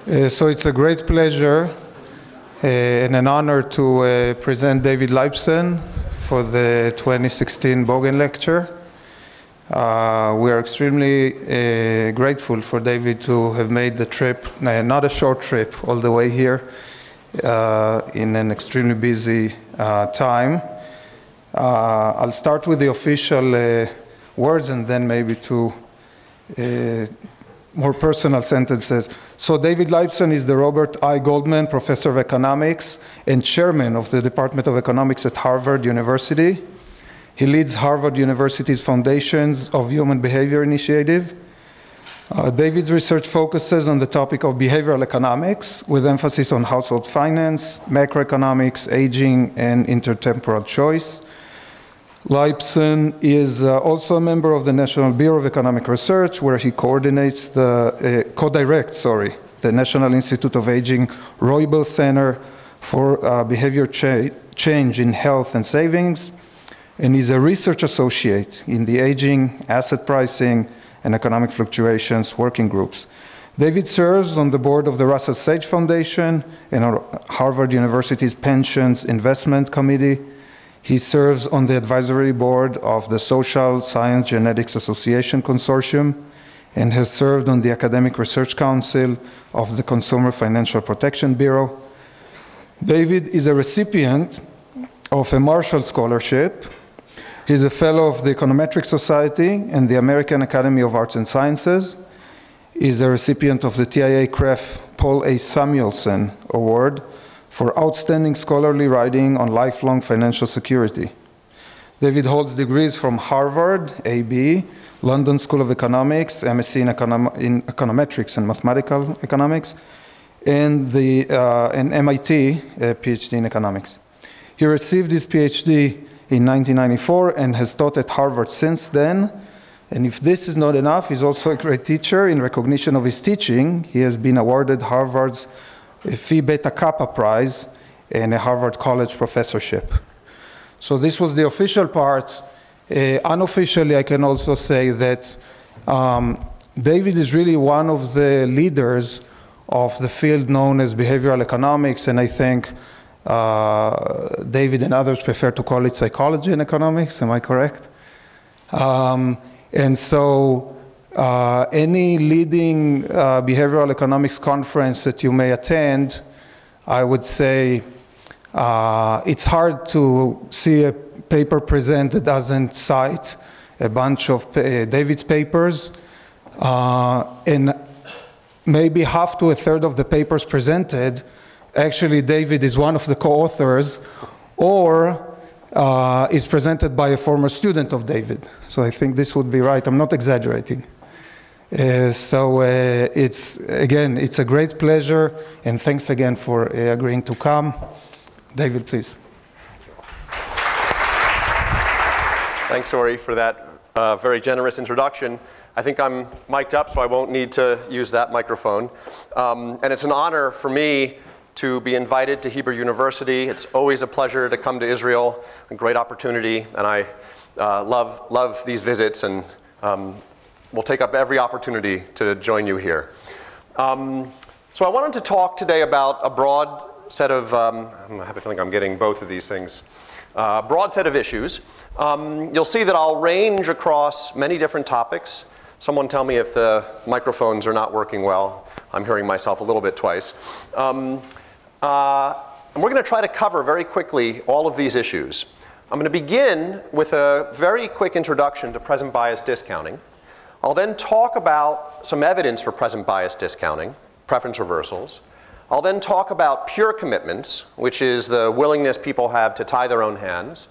So it's a great pleasure and an honor to present David Laibson for the 2016 Bogen Lecture. We are extremely grateful for David to have made the trip, not a short trip, all the way here in an extremely busy time. I'll start with the official words and then maybe two more personal sentences. So David Laibson is the Robert I. Goldman Professor of Economics and Chairman of the Department of Economics at Harvard University. He leads Harvard University's Foundations of Human Behavior Initiative. David's research focuses on the topic of behavioral economics with emphasis on household finance, macroeconomics, aging, and intertemporal choice. Laibson is also a member of the National Bureau of Economic Research, where he co-directs the National Institute of Aging Roybal Center for Behavior Change in Health and Savings, and is a research associate in the Aging, Asset Pricing, and Economic Fluctuations working groups. David serves on the board of the Russell Sage Foundation and Harvard University's Pensions Investment Committee. He serves on the advisory board of the Social Science Genetics Association Consortium and has served on the Academic Research Council of the Consumer Financial Protection Bureau. David is a recipient of a Marshall Scholarship. He's a fellow of the Econometric Society and the American Academy of Arts and Sciences. He's a recipient of the TIA-CREF Paul A. Samuelson Award for outstanding scholarly writing on lifelong financial security. David holds degrees from Harvard, AB, London School of Economics, MSc in Econometrics and Mathematical Economics, and MIT, PhD in Economics. He received his PhD in 1994 and has taught at Harvard since then. And if this is not enough, he's also a great teacher. In recognition of his teaching, he has been awarded Harvard's Phi Beta Kappa Prize and a Harvard College professorship. So this was the official part. Unofficially, I can also say that David is really one of the leaders of the field known as behavioral economics, and I think David and others prefer to call it psychology and economics. Am I correct? And so any leading behavioral economics conference that you may attend, I would say it's hard to see a paper present that doesn't cite a bunch of David's papers, and maybe half to a third of the papers presented, actually David is one of the co-authors or is presented by a former student of David. So I think this would be right. I'm not exaggerating. It's a great pleasure, and thanks again for agreeing to come. David, please. Thanks, Ori, for that very generous introduction. I think I'm mic'd up, so I won't need to use that microphone. And it's an honor for me to be invited to Hebrew University. It's always a pleasure to come to Israel, a great opportunity, and I love these visits, and we'll take up every opportunity to join you here. So I wanted to talk today about a broad set of, I have a feeling I'm getting both of these things, broad set of issues. You'll see that I'll range across many different topics. Someone tell me if the microphones are not working well. I'm hearing myself a little bit twice. And we're going to try to cover very quickly all of these issues. I'm going to begin with a very quick introduction to present bias discounting. I'll then talk about some evidence for present bias discounting, preference reversals. I'll then talk about pure commitments, which is the willingness people have to tie their own hands.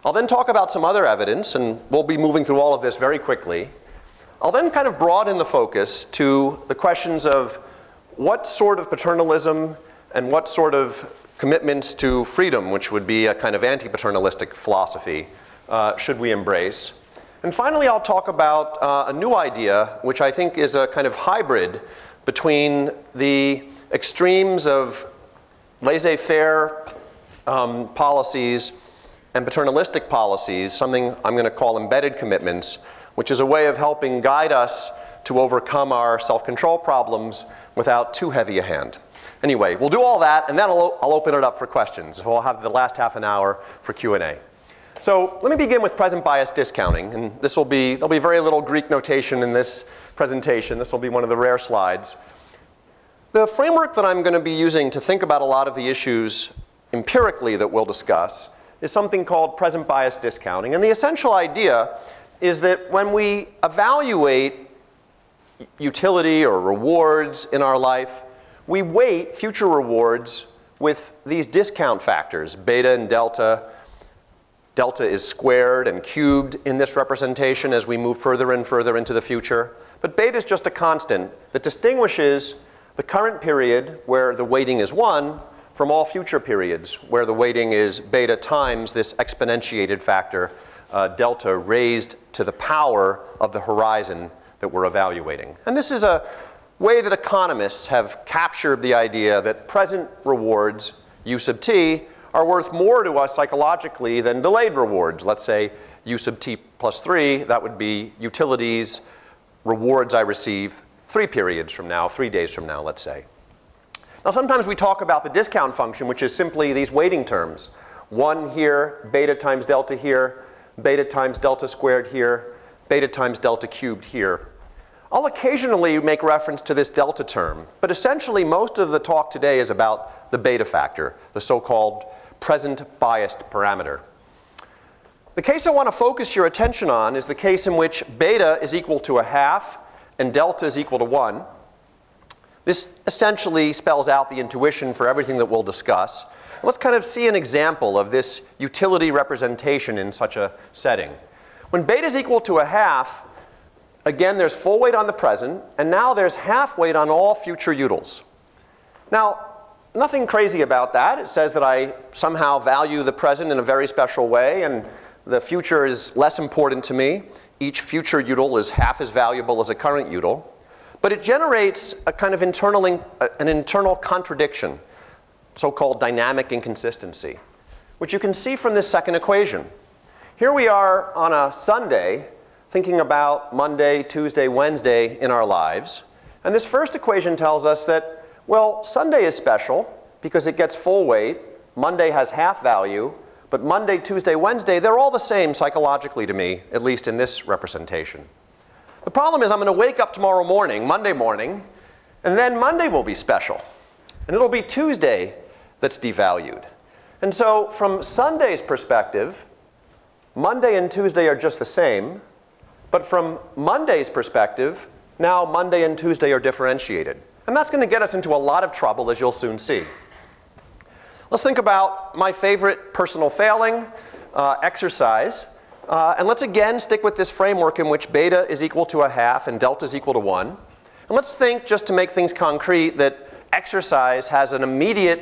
I'll then talk about some other evidence, and we'll be moving through all of this very quickly. I'll then kind of broaden the focus to the questions of what sort of paternalism and what sort of commitments to freedom, which would be a kind of anti-paternalistic philosophy, should we embrace. And finally, I'll talk about a new idea, which I think is a kind of hybrid between the extremes of laissez-faire policies and paternalistic policies, something I'm going to call embedded commitments, which is a way of helping guide us to overcome our self-control problems without too heavy a hand. Anyway, we'll do all that, and then I'll open it up for questions. We'll have the last half an hour for Q&A. So let me begin with present bias discounting, and there'll be very little Greek notation in this presentation. This will be one of the rare slides. The framework that I'm going to be using to think about a lot of the issues empirically that we'll discuss is something called present bias discounting. And the essential idea is that when we evaluate utility or rewards in our life, we weight future rewards with these discount factors, beta and delta. Delta is squared and cubed in this representation as we move further and further into the future. But beta is just a constant that distinguishes the current period where the weighting is 1 from all future periods where the weighting is beta times this exponentiated factor, delta, raised to the power of the horizon that we're evaluating. And this is a way that economists have captured the idea that present rewards, U sub t, are worth more to us psychologically than delayed rewards. Let's say U sub t plus 3, that would be utilities, rewards I receive 3 periods from now, 3 days from now, let's say. Now sometimes we talk about the discount function, which is simply these weighting terms. 1 here, beta times delta here, beta times delta squared here, beta times delta cubed here. I'll occasionally make reference to this delta term, but essentially most of the talk today is about the beta factor, the so-called present biased parameter. The case I want to focus your attention on is the case in which beta is equal to 1/2 and delta is equal to 1. This essentially spells out the intuition for everything that we'll discuss. Let's kind of see an example of this utility representation in such a setting. When beta is equal to 1/2, again there's full weight on the present, and now there's half weight on all future utils. Now, nothing crazy about that. It says that I somehow value the present in a very special way, and the future is less important to me. Each future util is half as valuable as a current util. But it generates a kind of an internal contradiction, so-called dynamic inconsistency, which you can see from this second equation. Here we are on a Sunday, thinking about Monday, Tuesday, Wednesday in our lives. And this first equation tells us that, well, Sunday is special because it gets full weight. Monday has half value. But Monday, Tuesday, Wednesday, they're all the same psychologically to me, at least in this representation. The problem is I'm going to wake up tomorrow morning, Monday morning, and then Monday will be special. And it'll be Tuesday that's devalued. And so from Sunday's perspective, Monday and Tuesday are just the same. But from Monday's perspective, now Monday and Tuesday are differentiated. And that's going to get us into a lot of trouble, as you'll soon see. Let's think about my favorite personal failing, exercise. And let's again stick with this framework in which beta is equal to 1/2 and delta is equal to 1. And let's think, just to make things concrete, that exercise has an immediate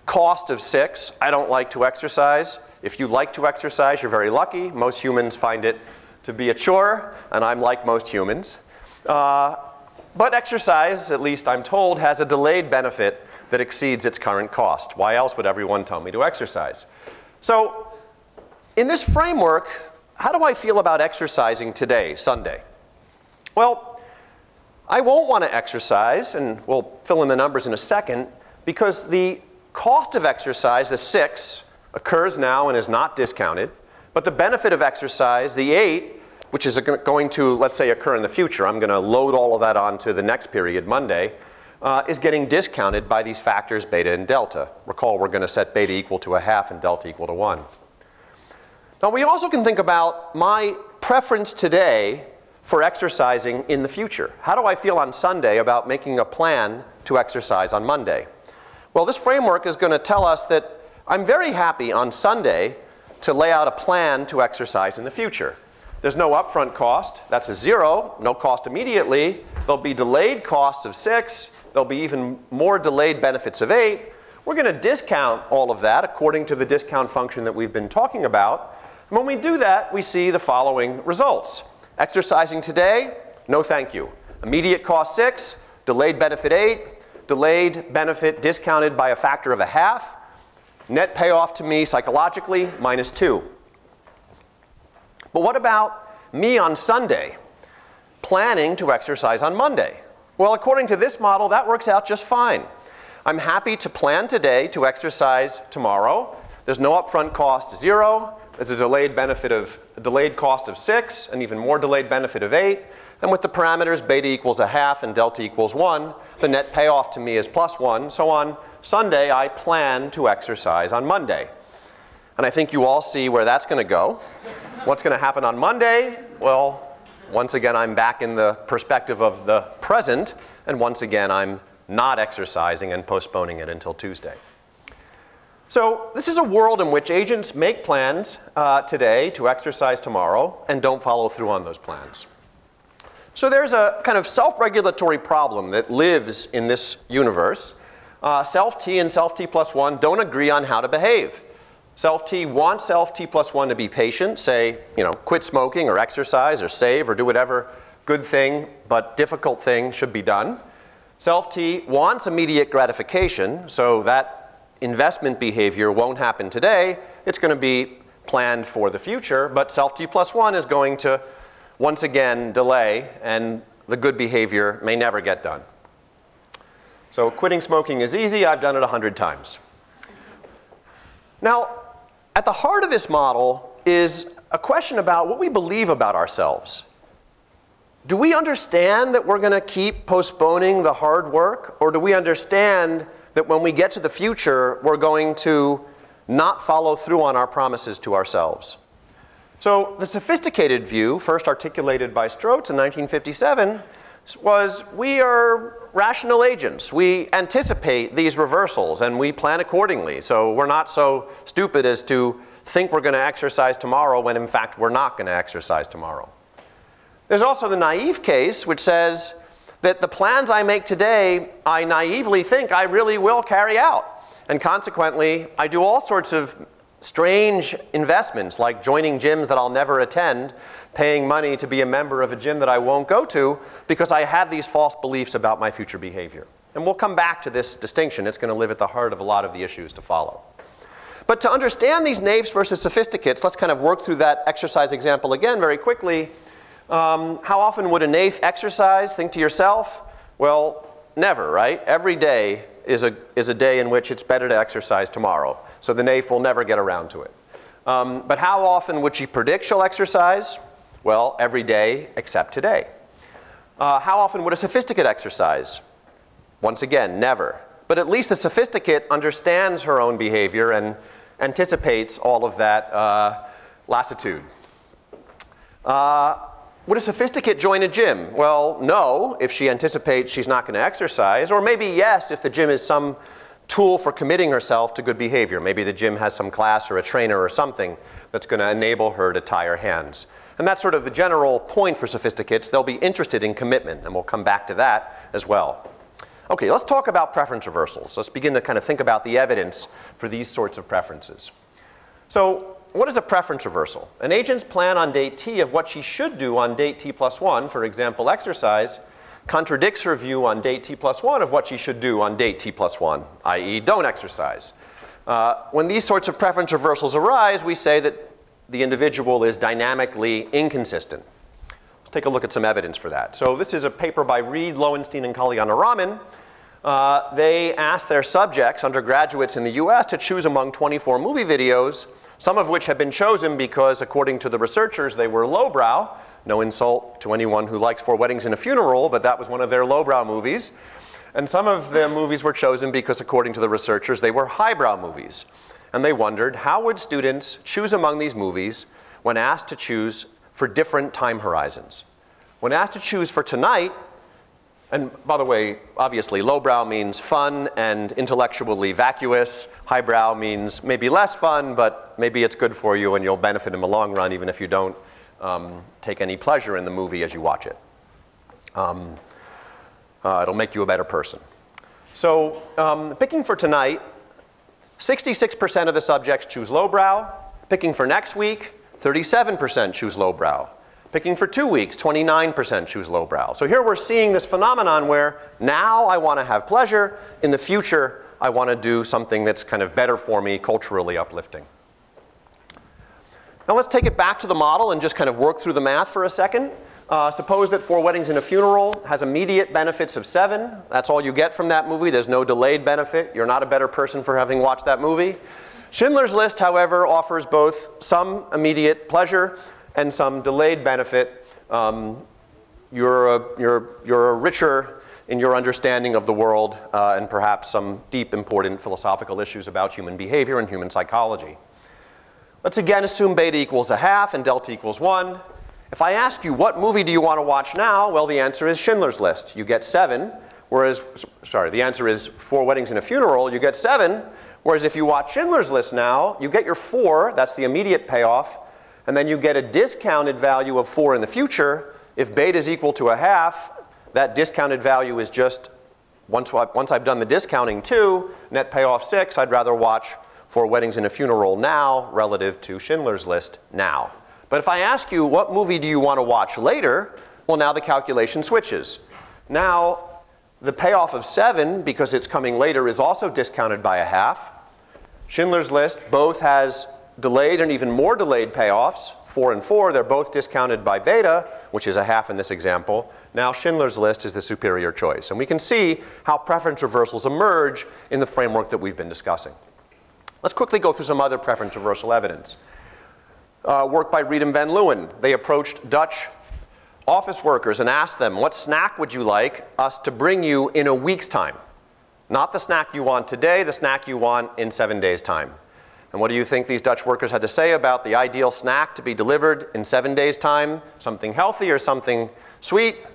cost of 6. I don't like to exercise. If you like to exercise, you're very lucky. Most humans find it to be a chore, and I'm like most humans. But exercise, at least I'm told, has a delayed benefit that exceeds its current cost. Why else would everyone tell me to exercise? So in this framework, how do I feel about exercising today, Sunday? Well, I won't want to exercise, and we'll fill in the numbers in a second, because the cost of exercise, the 6, occurs now and is not discounted. But the benefit of exercise, the 8, which is going to, let's say, occur in the future, I'm going to load all of that onto the next period, Monday, is getting discounted by these factors beta and delta. Recall, we're going to set beta equal to 1/2 and delta equal to 1. Now we also can think about my preference today for exercising in the future. How do I feel on Sunday about making a plan to exercise on Monday? Well, this framework is going to tell us that I'm very happy on Sunday to lay out a plan to exercise in the future. There's no upfront cost. That's a 0. No cost immediately. There'll be delayed costs of 6. There'll be even more delayed benefits of 8. We're going to discount all of that according to the discount function that we've been talking about. And when we do that, we see the following results. Exercising today, no thank you. Immediate cost 6, delayed benefit 8, delayed benefit discounted by a factor of 1/2. Net payoff to me psychologically, -2. But what about me on Sunday? planning to exercise on Monday. Well, according to this model, that works out just fine. I'm happy to plan today to exercise tomorrow. There's no upfront cost, 0. There's a delayed cost of 6, and even more delayed benefit of 8. And with the parameters beta equals 1/2 and delta equals 1, the net payoff to me is +1. So on Sunday, I plan to exercise on Monday. And I think you all see where that's going to go. What's going to happen on Monday? Well, once again, I'm back in the perspective of the present, and once again, I'm not exercising and postponing it until Tuesday. So this is a world in which agents make plans today to exercise tomorrow and don't follow through on those plans. So there's a kind of self-regulatory problem that lives in this universe. Self-T and self-T plus 1 don't agree on how to behave. Self-T wants self-T plus 1 to be patient, say, quit smoking or exercise or save or do whatever good thing but difficult thing should be done. Self-T wants immediate gratification, so that investment behavior won't happen today. It's going to be planned for the future, but self-T plus 1 is going to once again delay, and the good behavior may never get done. So quitting smoking is easy. I've done it 100 times. Now, at the heart of this model is a question about what we believe about ourselves. Do we understand that we're going to keep postponing the hard work, or do we understand that when we get to the future, we're going to not follow through on our promises to ourselves? So the sophisticated view, first articulated by Strotz in 1957, was we are rational agents. We anticipate these reversals and we plan accordingly. So we're not so stupid as to think we're going to exercise tomorrow when in fact we're not going to exercise tomorrow. There's also the naive case, which says that the plans I make today, I naively think I really will carry out. And consequently, I do all sorts of strange investments, like joining gyms that I'll never attend, paying money to be a member of a gym that I won't go to, because I have these false beliefs about my future behavior. And we'll come back to this distinction. It's going to live at the heart of a lot of the issues to follow. But to understand these naives versus sophisticates, let's kind of work through that exercise example again very quickly. How often would a naif exercise? Think to yourself, well, never, right? Every day is a day in which it's better to exercise tomorrow. So the naif will never get around to it. But how often would she predict she'll exercise? Well, every day except today. How often would a sophisticate exercise? Once again, never. But at least the sophisticate understands her own behavior and anticipates all of that lassitude. Would a sophisticate join a gym? Well, no, if she anticipates she's not going to exercise. Or maybe yes, if the gym is some tool for committing herself to good behavior. Maybe the gym has some class or a trainer or something that's going to enable her to tie her hands. And that's sort of the general point for sophisticates. They'll be interested in commitment, and we'll come back to that as well. Okay, let's talk about preference reversals. Let's begin to kind of think about the evidence for these sorts of preferences. So what is a preference reversal? An agent's plan on date T of what she should do on date T plus 1, for example, exercise, contradicts her view on date T plus 1 of what she should do on date T plus 1, i.e. don't exercise. When these sorts of preference reversals arise, we say that the individual is dynamically inconsistent. Let's take a look at some evidence for that. So this is a paper by Reed, Lowenstein, and Kalyana-Raman. They asked their subjects, undergraduates in the US, to choose among 24 movie videos, some of which have been chosen because, according to the researchers, they were lowbrow. No insult to anyone who likes Four Weddings and a Funeral, but that was one of their lowbrow movies. And some of the movies were chosen because, according to the researchers, they were highbrow movies. And they wondered, how would students choose among these movies when asked to choose for different time horizons? When asked to choose for tonight, and by the way, obviously, lowbrow means fun and intellectually vacuous. Highbrow means maybe less fun, but maybe it's good for you and you'll benefit in the long run, even if you don't take any pleasure in the movie as you watch it. It'll make you a better person. So picking for tonight, 66% of the subjects choose lowbrow. Picking for next week, 37% choose lowbrow. Picking for 2 weeks, 29% choose lowbrow. So here we're seeing this phenomenon where now I want to have pleasure. In the future, I want to do something that's kind of better for me, culturally uplifting. Now let's take it back to the model and just kind of work through the math for a second. Suppose that Four Weddings and a Funeral has immediate benefits of 7. That's all you get from that movie. There's no delayed benefit. You're not a better person for having watched that movie. Schindler's List, however, offers both some immediate pleasure and some delayed benefit. You're richer in your understanding of the world and perhaps some deep, important philosophical issues about human behavior and human psychology. Let's again assume beta equals 1/2 and delta equals 1. If I ask you, what movie do you want to watch now? Well, the answer is Schindler's List. You get 7, whereas, sorry, the answer is Four Weddings and a Funeral. You get 7, whereas if you watch Schindler's List now, you get your 4, that's the immediate payoff, and then you get a discounted value of 4 in the future. If beta is equal to 1/2, that discounted value is just, once I've done the discounting 2, net payoff 6, I'd rather watch Four Weddings and a Funeral now relative to Schindler's List now. But if I ask you, what movie do you want to watch later? Well, now the calculation switches. Now, the payoff of 7, because it's coming later, is also discounted by 1/2. Schindler's List both has delayed and even more delayed payoffs. 4 and 4, they're both discounted by beta, which is 1/2 in this example. Now Schindler's List is the superior choice. And we can see how preference reversals emerge in the framework that we've been discussing. Let's quickly go through some other preference reversal evidence. Work by Reed and Van Leeuwen. They approached Dutch office workers and asked them, what snack would you like us to bring you in a week's time? Not the snack you want today, the snack you want in 7 days' time. And what do you think these Dutch workers had to say about the ideal snack to be delivered in 7 days' time? Something healthy or something sweet?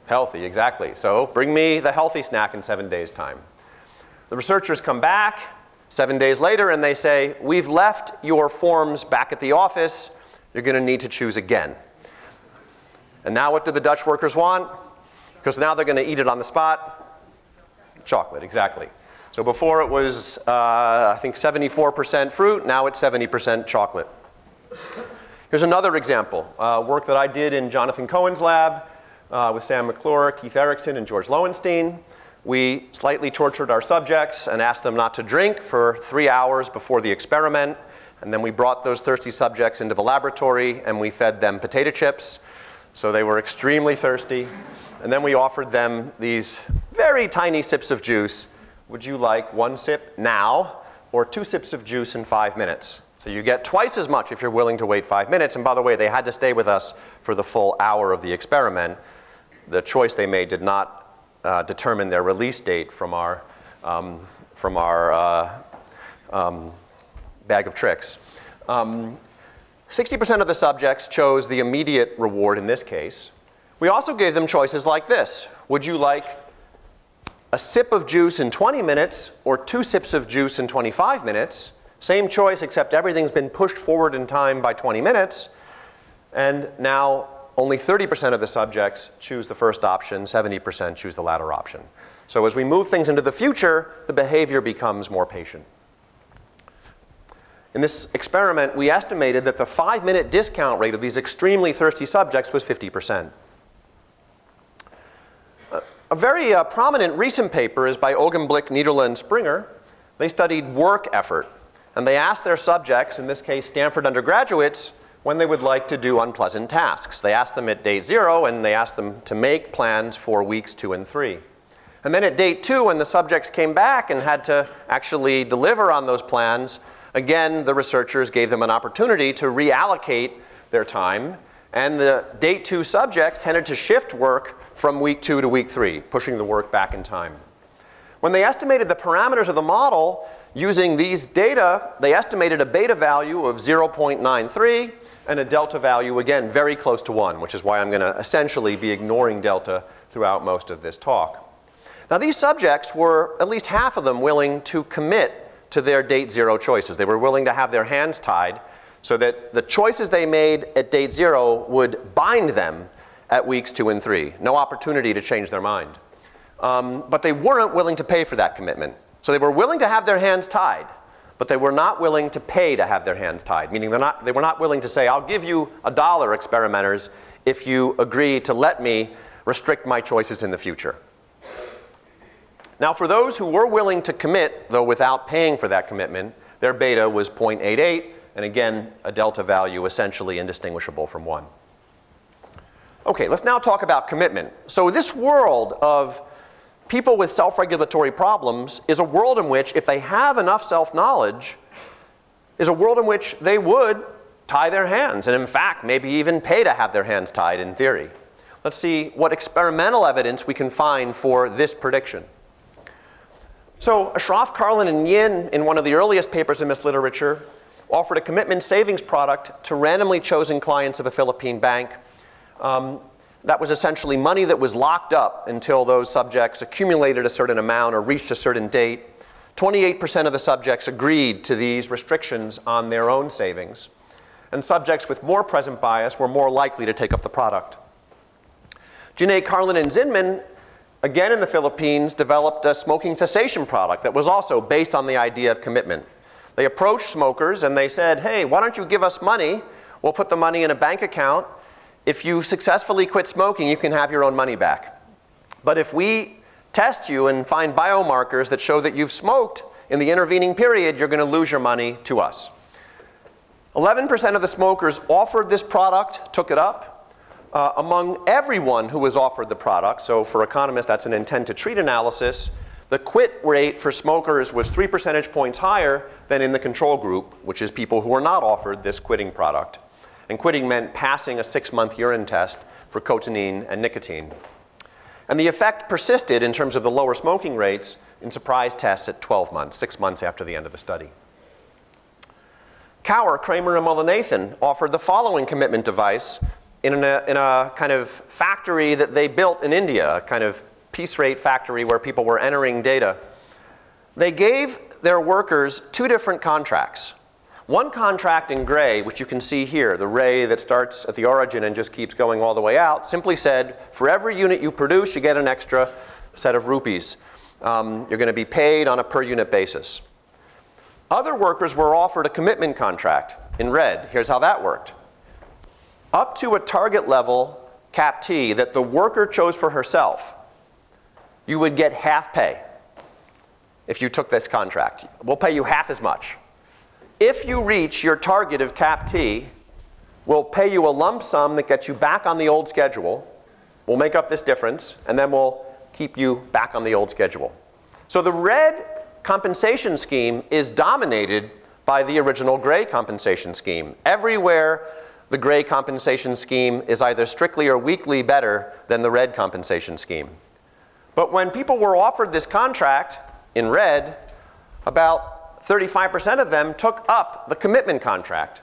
Healthy, exactly. So bring me the healthy snack in 7 days' time. The researchers come back 7 days later and they say, we've left your forms back at the office. You're going to need to choose again. And now what do the Dutch workers want? Because now they're going to eat it on the spot. Chocolate, exactly. So before it was, I think, 74% fruit. Now it's 70% chocolate. Here's another example. Work that I did in Jonathan Cohen's lab with Sam McClure, Keith Erickson, and George Lowenstein. We slightly tortured our subjects and asked them not to drink for 3 hours before the experiment. And then we brought those thirsty subjects into the laboratory and we fed them potato chips. So they were extremely thirsty. And then we offered them these very tiny sips of juice. Would you like 1 sip now or 2 sips of juice in 5 minutes? So you get twice as much if you're willing to wait 5 minutes. And by the way, they had to stay with us for the full hour of the experiment. The choice they made did not determine their release date from our bag of tricks. 60% of the subjects chose the immediate reward in this case. We also gave them choices like this. Would you like a sip of juice in 20 minutes or 2 sips of juice in 25 minutes? Same choice, except everything's been pushed forward in time by 20 minutes. And now only 30% of the subjects choose the first option, 70% choose the latter option. So as we move things into the future, the behavior becomes more patient. In this experiment, we estimated that the 5-minute discount rate of these extremely thirsty subjects was 50%. A very prominent recent paper is by Augenblick, Niederle, and Sprenger. They studied work effort, and they asked their subjects, in this case Stanford undergraduates, when they would like to do unpleasant tasks. They asked them at date 0, and they asked them to make plans for weeks 2 and 3. And then at date 2, when the subjects came back and had to actually deliver on those plans, again, the researchers gave them an opportunity to reallocate their time. And the date 2 subjects tended to shift work from week 2 to week 3, pushing the work back in time. When they estimated the parameters of the model using these data, they estimated a beta value of 0.93 and a delta value, again, very close to 1, which is why I'm going to essentially be ignoring delta throughout most of this talk. Now, these subjects were, at least half of them, willing to commit to their date 0 choices. They were willing to have their hands tied so that the choices they made at date 0 would bind them at weeks 2 and 3. No opportunity to change their mind. But they weren't willing to pay for that commitment. So they were willing to have their hands tied, but they were not willing to pay to have their hands tied, meaning they were not willing to say, I'll give you $1, experimenters, if you agree to let me restrict my choices in the future. Now, for those who were willing to commit, though without paying for that commitment, their beta was 0.88, and again, a delta value essentially indistinguishable from 1. Okay, let's now talk about commitment. So this world of people with self-regulatory problems is a world in which, if they have enough self-knowledge, is a world in which they would tie their hands, and in fact, maybe even pay to have their hands tied in theory. Let's see what experimental evidence we can find for this prediction. So Ashraf, Carlin, and Yin, in one of the earliest papers in this literature, offered a commitment savings product to randomly chosen clients of a Philippine bank. That was essentially money that was locked up until those subjects accumulated a certain amount or reached a certain date. 28% of the subjects agreed to these restrictions on their own savings. And subjects with more present bias were more likely to take up the product. Janae, Carlin, and Zinman, again in the Philippines, developed a smoking cessation product that was also based on the idea of commitment. They approached smokers and they said, hey, why don't you give us money? We'll put the money in a bank account. If you successfully quit smoking, you can have your own money back. But if we test you and find biomarkers that show that you've smoked in the intervening period, you're going to lose your money to us. 11% of the smokers offered this product, took it up. Among everyone who was offered the product, so for economists that's an intent to treat analysis, the quit rate for smokers was 3 percentage points higher than in the control group, which is people who were not offered this quitting product. And quitting meant passing a 6-month urine test for cotinine and nicotine. And the effect persisted in terms of the lower smoking rates in surprise tests at 12 months, 6 months after the end of the study. Cower, Kramer, and Mullinathon offered the following commitment device in a kind of factory that they built in India, a kind of piece rate factory where people were entering data. They gave their workers 2 different contracts. One contract in gray, which you can see here, the ray that starts at the origin and just keeps going all the way out, simply said, for every unit you produce, you get an extra set of rupees. You're going to be paid on a per unit basis. Other workers were offered a commitment contract in red. Here's how that worked. Up to a target level, cap T, that the worker chose for herself, you would get half pay if you took this contract. We'll pay you half as much. If you reach your target of cap T, we'll pay you a lump sum that gets you back on the old schedule. We'll make up this difference, and then we'll keep you back on the old schedule. So the red compensation scheme is dominated by the original gray compensation scheme. Everywhere the gray compensation scheme is either strictly or weakly better than the red compensation scheme. But when people were offered this contract in red, about 35% of them took up the commitment contract.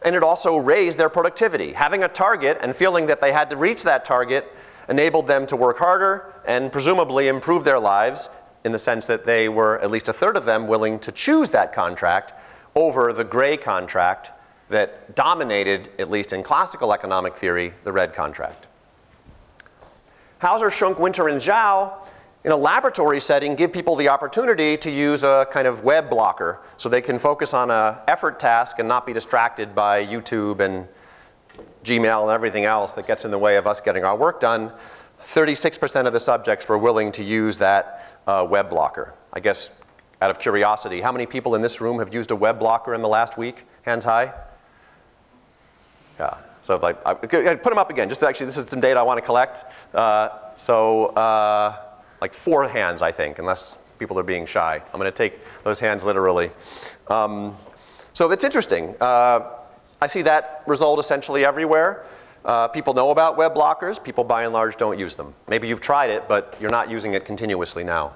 And it also raised their productivity. Having a target and feeling that they had to reach that target enabled them to work harder and presumably improve their lives in the sense that they were, at least a third of them, willing to choose that contract over the gray contract that dominated, at least in classical economic theory, the red contract. Hauser, Schunk, Winter, and Zhao, in a laboratory setting, give people the opportunity to use a kind of web blocker so they can focus on an effort task and not be distracted by YouTube and Gmail and everything else that gets in the way of us getting our work done. 36% of the subjects were willing to use that web blocker. I guess, out of curiosity, how many people in this room have used a web blocker in the last week? Hands high? Yeah, so like, put them up again. Just actually, this is some data I want to collect. Like 4 hands, I think, unless people are being shy. I'm going to take those hands literally. So that's interesting. I see that result essentially everywhere. People know about web blockers. People, by and large, don't use them. Maybe you've tried it, but you're not using it continuously now.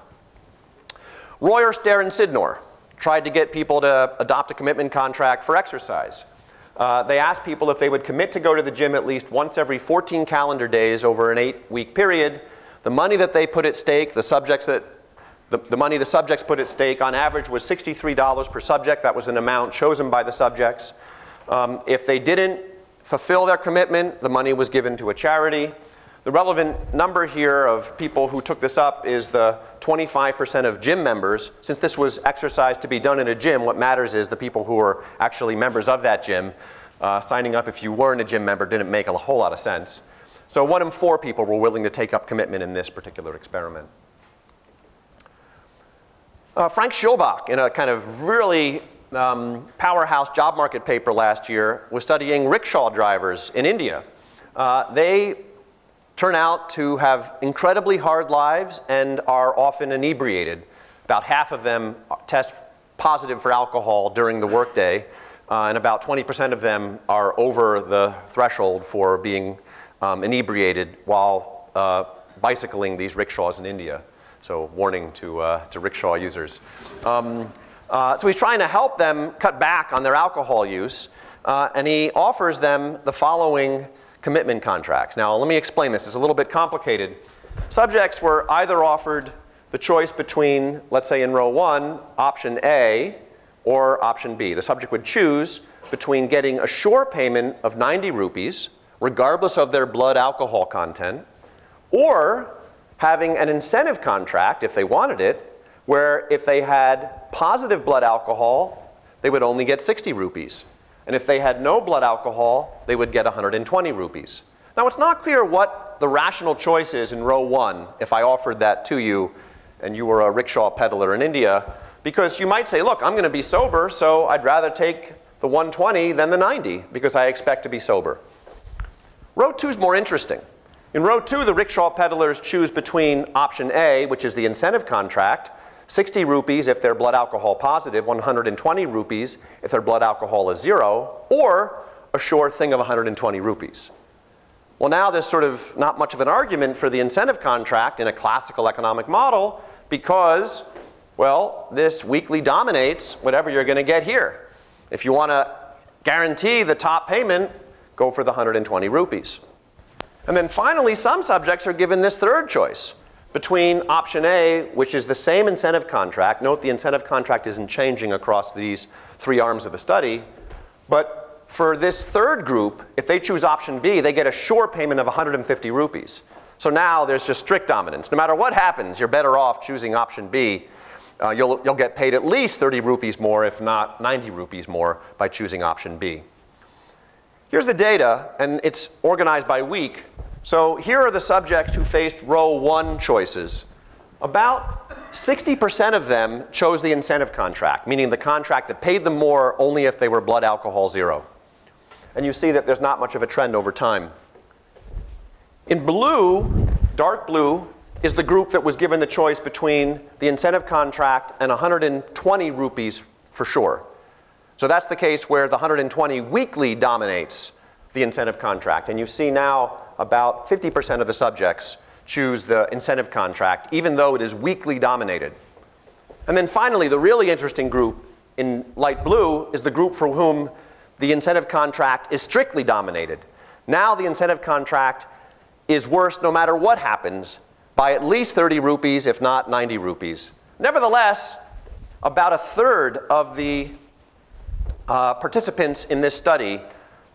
Royer, Stair, and Sidnor tried to get people to adopt a commitment contract for exercise. They asked people if they would commit to go to the gym at least once every 14 calendar days over an 8-week period. The money that they put at stake, the money the subjects put at stake on average was $63 per subject. That was an amount chosen by the subjects. If they didn't fulfill their commitment, the money was given to a charity. The relevant number here of people who took this up is the 25% of gym members. Since this was exercise to be done in a gym, what matters is the people who are actually members of that gym. Signing up if you weren't a gym member didn't make a whole lot of sense. So 1 in 4 people were willing to take up commitment in this particular experiment. Frank Schulbach, in a kind of really powerhouse job market paper last year, was studying rickshaw drivers in India. They turn out to have incredibly hard lives and are often inebriated. About half of them test positive for alcohol during the workday, and about 20% of them are over the threshold for being inebriated while bicycling these rickshaws in India. So warning to rickshaw users. So he's trying to help them cut back on their alcohol use, and he offers them the following commitment contracts. Now let me explain this. It's a little bit complicated. Subjects were either offered the choice between, let's say in row 1, option A or option B. The subject would choose between getting a sure payment of 90 rupees, regardless of their blood alcohol content, or having an incentive contract, if they wanted it, where if they had positive blood alcohol, they would only get 60 rupees. And if they had no blood alcohol, they would get 120 rupees. Now it's not clear what the rational choice is in row 1 if I offered that to you and you were a rickshaw peddler in India, because you might say, look, I'm going to be sober, so I'd rather take the 120 than the 90 because I expect to be sober. Row 2 is more interesting. In row 2, the rickshaw peddlers choose between option A, which is the incentive contract, 60 rupees if they're blood alcohol positive, 120 rupees if their blood alcohol is 0, or a sure thing of 120 rupees. Well, now there's sort of not much of an argument for the incentive contract in a classical economic model because, well, this weakly dominates whatever you're going to get here. If you want to guarantee the top payment, go for the 120 rupees. And then finally, some subjects are given this third choice between option A, which is the same incentive contract. Note the incentive contract isn't changing across these 3 arms of the study. But for this third group, if they choose option B, they get a sure payment of 150 rupees. So now there's just strict dominance. No matter what happens, you're better off choosing option B. You'll get paid at least 30 rupees more, if not 90 rupees more, by choosing option B. Here's the data, and it's organized by week. So here are the subjects who faced row 1 choices. About 60% of them chose the incentive contract, meaning the contract that paid them more only if they were blood alcohol 0. And you see that there's not much of a trend over time. In blue, dark blue, is the group that was given the choice between the incentive contract and 120 rupees for sure. So that's the case where the 120 weakly dominates the incentive contract. And you see now about 50% of the subjects choose the incentive contract, even though it is weakly dominated. And then finally, the really interesting group in light blue is the group for whom the incentive contract is strictly dominated. Now the incentive contract is worse no matter what happens by at least 30 rupees, if not 90 rupees. Nevertheless, about a third of the participants in this study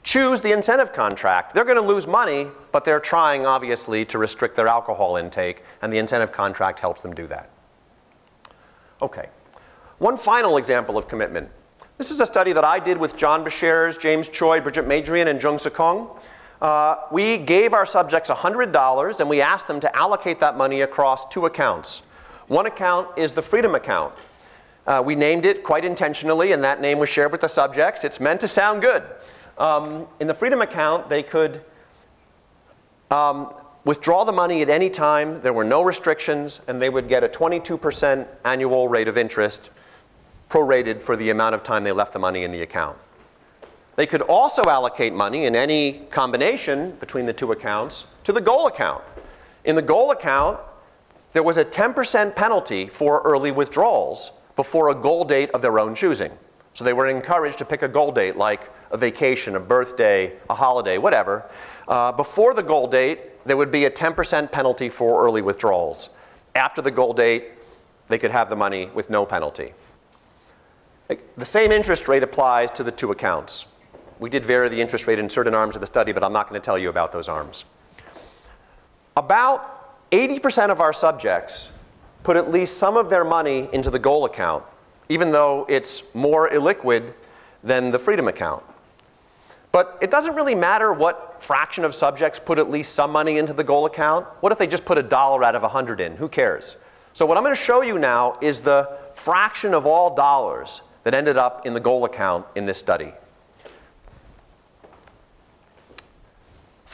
choose the incentive contract. They're going to lose money, but they're trying, obviously, to restrict their alcohol intake, and the incentive contract helps them do that. Okay. One final example of commitment. This is a study that I did with John Bashairs, James Choi, Bridget Madrian, and Jung Sekong. We gave our subjects $100, and we asked them to allocate that money across 2 accounts. One account is the Freedom account. We named it quite intentionally, and that name was shared with the subjects. It's meant to sound good. In the Freedom account, they could withdraw the money at any time. There were no restrictions, and they would get a 22% annual rate of interest prorated for the amount of time they left the money in the account. They could also allocate money in any combination between the 2 accounts to the goal account. In the goal account, there was a 10% penalty for early withdrawals before a goal date of their own choosing. So they were encouraged to pick a goal date like a vacation, a birthday, a holiday, whatever. Before the goal date, there would be a 10% penalty for early withdrawals. After the goal date, they could have the money with no penalty. The same interest rate applies to the 2 accounts. We did vary the interest rate in certain arms of the study, but I'm not going to tell you about those arms. About 80% of our subjects put at least some of their money into the goal account, even though it's more illiquid than the Freedom account. But it doesn't really matter what fraction of subjects put at least some money into the goal account. What if they just put $1 out of 100 in? Who cares? So what I'm going to show you now is the fraction of all dollars that ended up in the goal account in this study.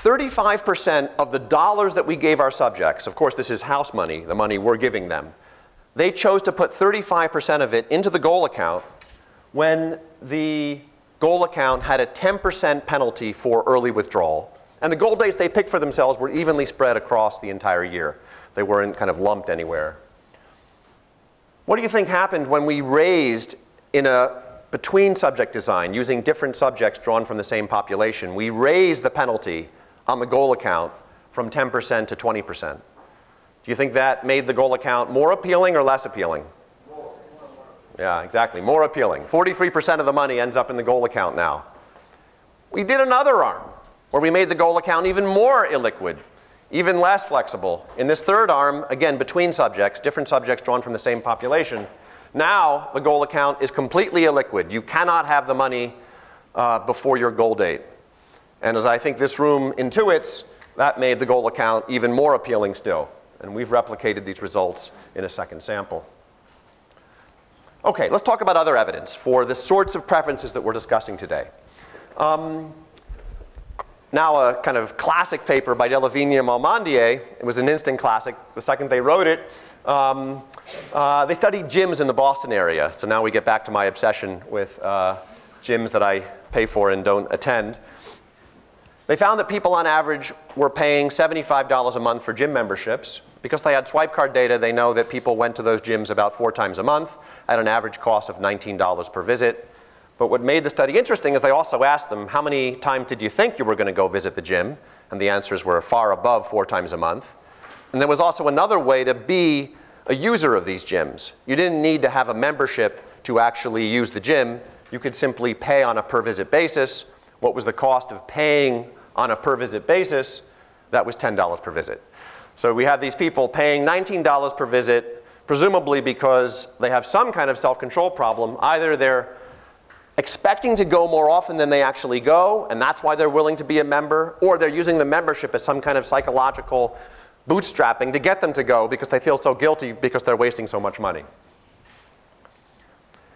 35% of the dollars that we gave our subjects, of course this is house money, the money we're giving them, they chose to put 35% of it into the goal account when the goal account had a 10% penalty for early withdrawal. And the goal dates they picked for themselves were evenly spread across the entire year. They weren't kind of lumped anywhere. What do you think happened when we raised in a between subject design using different subjects drawn from the same population? We raised the penalty on the goal account from 10% to 20%. Do you think that made the goal account more appealing or less appealing? Yeah, exactly, more appealing. 43% of the money ends up in the goal account now. We did another arm where we made the goal account even more illiquid, even less flexible. In this third arm, again, between subjects, different subjects drawn from the same population, now the goal account is completely illiquid. You cannot have the money before your goal date. And as I think this room intuits, that made the goal account even more appealing still. And we've replicated these results in a second sample. Okay, let's talk about other evidence for the sorts of preferences that we're discussing today. Now a kind of classic paper by Delavigne and Malmandier. It was an instant classic the second they wrote it. They studied gyms in the Boston area. So now we get back to my obsession with gyms that I pay for and don't attend. They found that people on average were paying $75 a month for gym memberships. Because they had swipe card data, they know that people went to those gyms about 4 times a month at an average cost of $19 per visit. But what made the study interesting is they also asked them, how many times did you think you were going to go visit the gym? And the answers were far above 4 times a month. And there was also another way to be a user of these gyms. You didn't need to have a membership to actually use the gym. You could simply pay on a per visit basis. What was the cost of paying on a per visit basis? That was $10 per visit. So we have these people paying $19 per visit, presumably because they have some kind of self-control problem. Either they're expecting to go more often than they actually go, and that's why they're willing to be a member, or they're using the membership as some kind of psychological bootstrapping to get them to go because they feel so guilty because they're wasting so much money.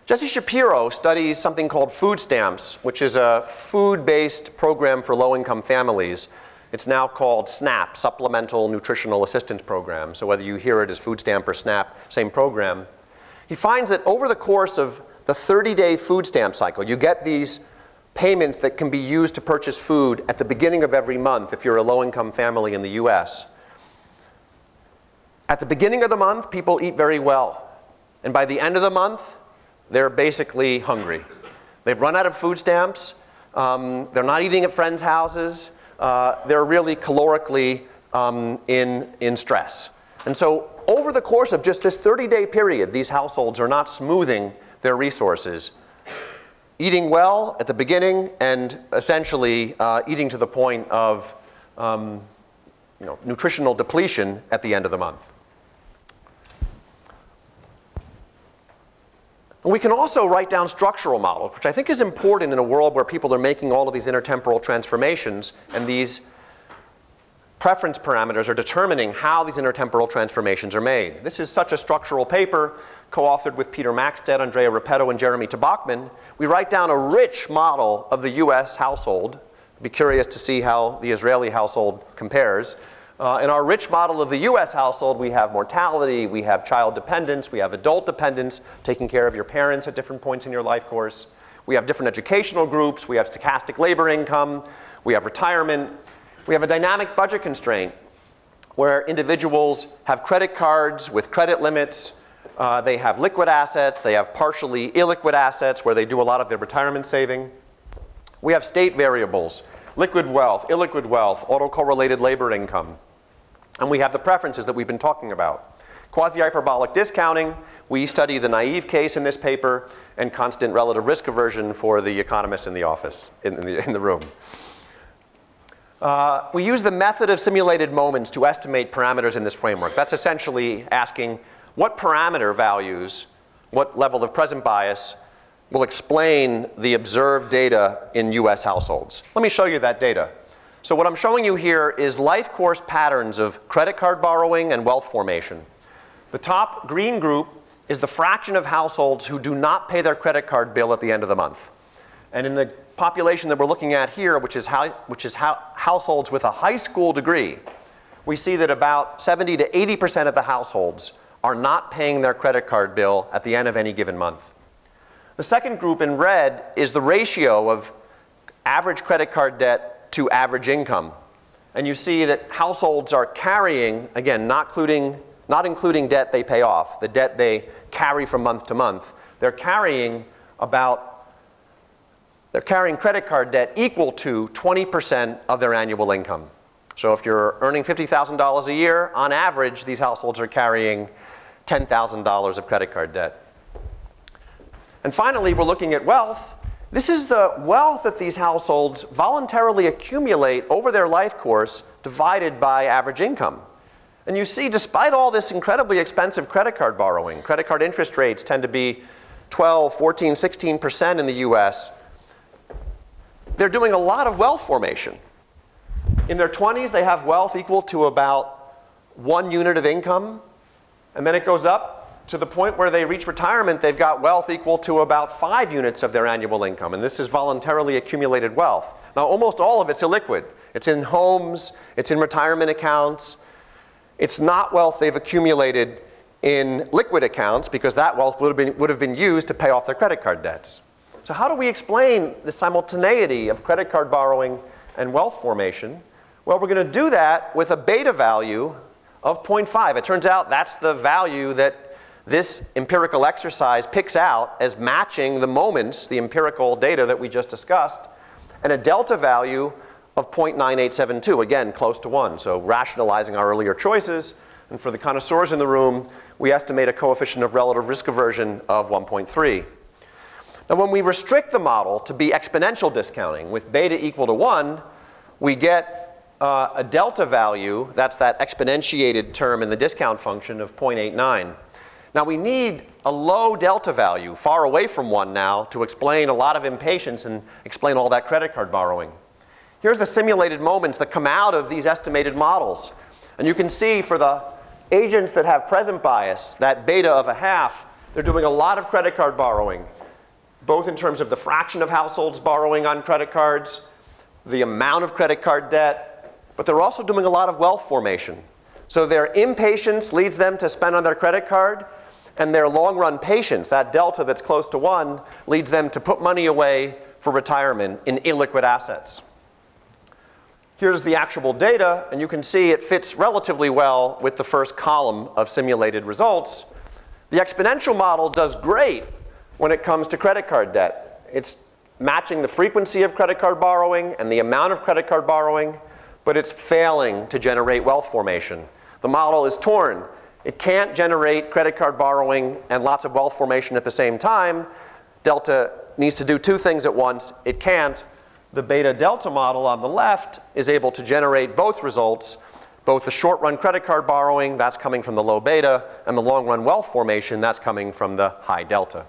Jesse Shapiro studies something called food stamps, which is a food-based program for low-income families. It's now called SNAP, Supplemental Nutritional Assistance Program. So whether you hear it as food stamp or SNAP, same program. He finds that over the course of the 30-day food stamp cycle, you get these payments that can be used to purchase food at the beginning of every month if you're a low-income family in the US. At the beginning of the month, people eat very well. And by the end of the month, they're basically hungry. They've run out of food stamps. They're not eating at friends' houses. They're really calorically in stress. And so over the course of just this 30-day period, these households are not smoothing their resources, eating well at the beginning and essentially eating to the point of nutritional depletion at the end of the month. And we can also write down structural models, which I think is important in a world where people are making all of these intertemporal transformations, and these preference parameters are determining how these intertemporal transformations are made. This is such a structural paper, co-authored with Peter Maxted, Andrea Repetto, and Jeremy Tabachman. We write down a rich model of the US household. I'd be curious to see how the Israeli household compares. In our rich model of the US household, we have mortality, we have child dependence, we have adult dependence, taking care of your parents at different points in your life course. We have different educational groups, we have stochastic labor income, we have retirement. We have a dynamic budget constraint where individuals have credit cards with credit limits, they have liquid assets, they have partially illiquid assets where they do a lot of their retirement saving. We have state variables, liquid wealth, illiquid wealth, autocorrelated labor income. And we have the preferences that we've been talking about. Quasi-hyperbolic discounting, we study the naive case in this paper, and constant relative risk aversion for the economists in the office, in the room. We use the method of simulated moments to estimate parameters in this framework. That's essentially asking what parameter values, what level of present bias will explain the observed data in US households. Let me show you that data. So what I'm showing you here is life course patterns of credit card borrowing and wealth formation. The top green group is the fraction of households who do not pay their credit card bill at the end of the month. And in the population that we're looking at here, which is households with a high school degree, we see that about 70 to 80% of the households are not paying their credit card bill at the end of any given month. The second group in red is the ratio of average credit card debt to average income. And you see that households are carrying, again, not including debt they pay off, the debt they carry from month to month, they're carrying credit card debt equal to 20% of their annual income. So if you're earning $50,000 a year, on average, these households are carrying $10,000 of credit card debt. And finally, we're looking at wealth. This is the wealth that these households voluntarily accumulate over their life course divided by average income. And you see, despite all this incredibly expensive credit card borrowing, credit card interest rates tend to be 12, 14, 16% in the US, they're doing a lot of wealth formation. In their 20s, they have wealth equal to about 1 unit of income. And then it goes up to the point where they reach retirement, they've got wealth equal to about 5 units of their annual income. And this is voluntarily accumulated wealth. Now, almost all of it's illiquid. It's in homes, it's in retirement accounts. It's not wealth they've accumulated in liquid accounts, because that wealth would have been used to pay off their credit card debts. So how do we explain the simultaneity of credit card borrowing and wealth formation? Well, we're going to do that with a beta value of 0.5. It turns out that's the value that this empirical exercise picks out as matching the moments, the empirical data that we just discussed, and a delta value of 0.9872, again, close to 1. So rationalizing our earlier choices, and for the connoisseurs in the room, we estimate a coefficient of relative risk aversion of 1.3. Now, when we restrict the model to be exponential discounting with beta equal to 1, we get a delta value, that's that exponentiated term in the discount function, of 0.89. Now, we need a low delta value, far away from 1 now, to explain a lot of impatience and explain all that credit card borrowing. Here's the simulated moments that come out of these estimated models. And you can see for the agents that have present bias, that beta of 0.5, they're doing a lot of credit card borrowing, both in terms of the fraction of households borrowing on credit cards, the amount of credit card debt, but they're also doing a lot of wealth formation. So their impatience leads them to spend on their credit card, and their long-run patience, that delta that's close to 1, leads them to put money away for retirement in illiquid assets. Here's the actual data, and you can see it fits relatively well with the first column of simulated results. The exponential model does great when it comes to credit card debt. It's matching the frequency of credit card borrowing and the amount of credit card borrowing, but it's failing to generate wealth formation. The model is torn. It can't generate credit card borrowing and lots of wealth formation at the same time. Delta needs to do 2 things at once. It can't. The beta delta model on the left is able to generate both results, both the short-run credit card borrowing, that's coming from the low beta, and the long-run wealth formation, that's coming from the high delta,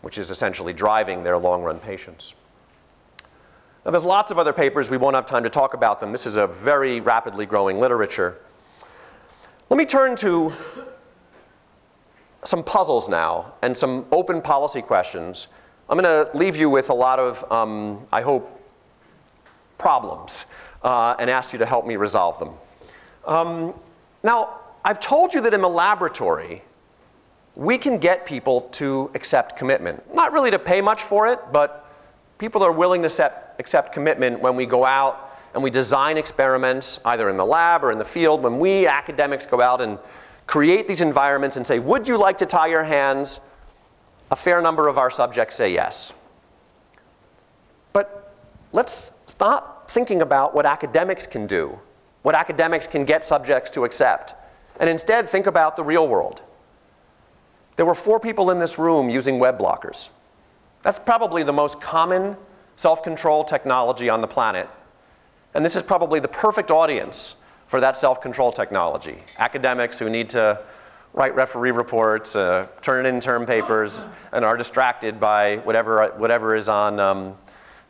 which is essentially driving their long-run patience. Now, there's lots of other papers. We won't have time to talk about them. This is a very rapidly growing literature. Let me turn to some puzzles now and some open policy questions. I'm going to leave you with a lot of, I hope, problems and ask you to help me resolve them. Now, I've told you that in the laboratory, we can get people to accept commitment. Not really to pay much for it, but people are willing to accept commitment when we go out and we design experiments, either in the lab or in the field, when we academics go out and create these environments and say, would you like to tie your hands? A fair number of our subjects say yes. But let's stop thinking about what academics can do, what academics can get subjects to accept, and instead think about the real world. There were 4 people in this room using web blockers. That's probably the most common self-control technology on the planet. And this is probably the perfect audience for that self-control technology. Academics who need to write referee reports, turn in term papers, and are distracted by whatever is on the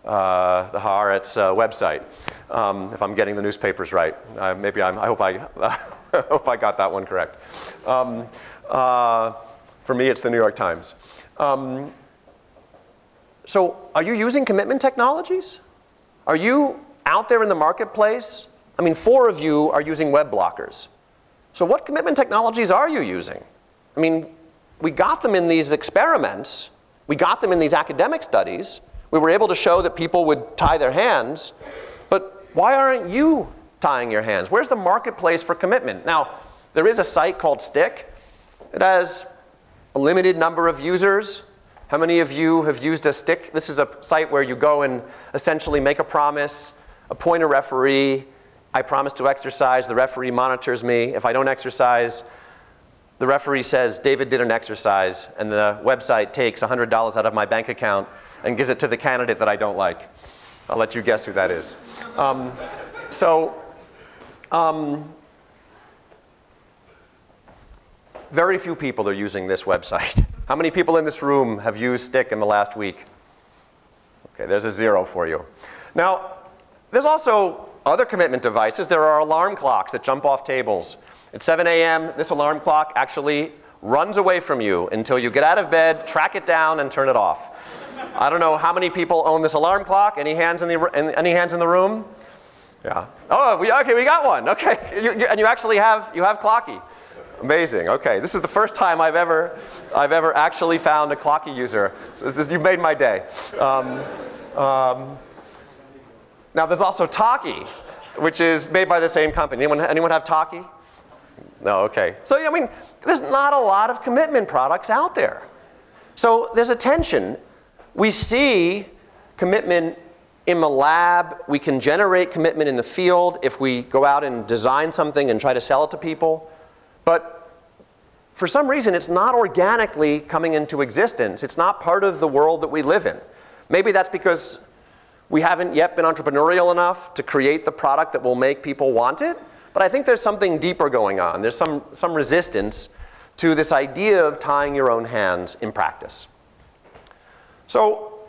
Haaretz website. If I'm getting the newspapers right, I hope I got that one correct. For me, it's the New York Times. So are you using commitment technologies? Are you out there in the marketplace? I mean, 4 of you are using web blockers. So what commitment technologies are you using? I mean, we got them in these experiments. We got them in these academic studies. We were able to show that people would tie their hands. But why aren't you tying your hands? Where's the marketplace for commitment? Now, there is a site called Stick. It has a limited number of users. How many of you have used a Stick? This is a site where you go and essentially make a promise, appoint a referee. I promise to exercise. The referee monitors me. If I don't exercise, the referee says, David didn't exercise, and the website takes $100 out of my bank account and gives it to the candidate that I don't like. I'll let you guess who that is. Very few people are using this website. How many people in this room have used Stick in the last week? Okay, there's a 0 for you. Now, there's also other commitment devices. There are alarm clocks that jump off tables. At 7 a.m., this alarm clock actually runs away from you until you get out of bed, track it down, and turn it off. I don't know how many people own this alarm clock. Any hands in the room? Yeah. Oh, okay, we got one. Okay, and you actually have Clocky. Amazing. Okay, this is the first time I've ever actually found a Clocky user. So you've made my day. Now there's also Talkie, which is made by the same company. Anyone have Talkie? No. Okay. So I mean, there's not a lot of commitment products out there. So there's a tension. We see commitment in the lab. We can generate commitment in the field if we go out and design something and try to sell it to people. But for some reason, it's not organically coming into existence. It's not part of the world that we live in. Maybe that's because we haven't yet been entrepreneurial enough to create the product that will make people want it. But I think there's something deeper going on. There's some resistance to this idea of tying your own hands in practice. So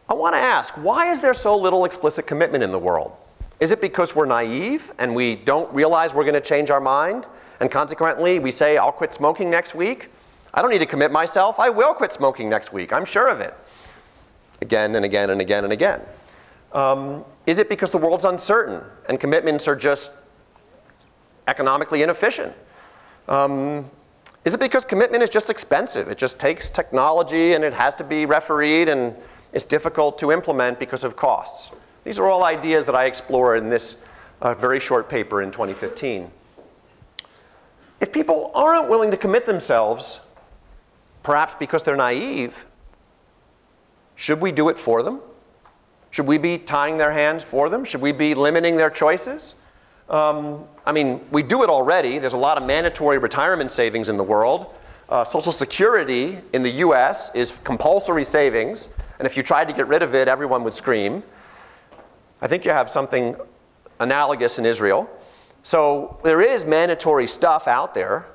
I want to ask, why is there so little explicit commitment in the world? Is it because we're naive and we don't realize we're going to change our mind? And consequently, we say, I'll quit smoking next week. I don't need to commit myself. I will quit smoking next week. I'm sure of it. Again and again and again and again. Is it because the world's uncertain and commitments are just economically inefficient? Is it because commitment is just expensive? It just takes technology and it has to be refereed and it's difficult to implement because of costs. These are all ideas that I explore in this very short paper in 2015. If people aren't willing to commit themselves, perhaps because they're naive, should we do it for them? Should we be tying their hands for them? Should we be limiting their choices? I mean, we do it already. There's a lot of mandatory retirement savings in the world. Social Security in the US is compulsory savings. And if you tried to get rid of it, everyone would scream. I think you have something analogous in Israel. So there is mandatory stuff out there.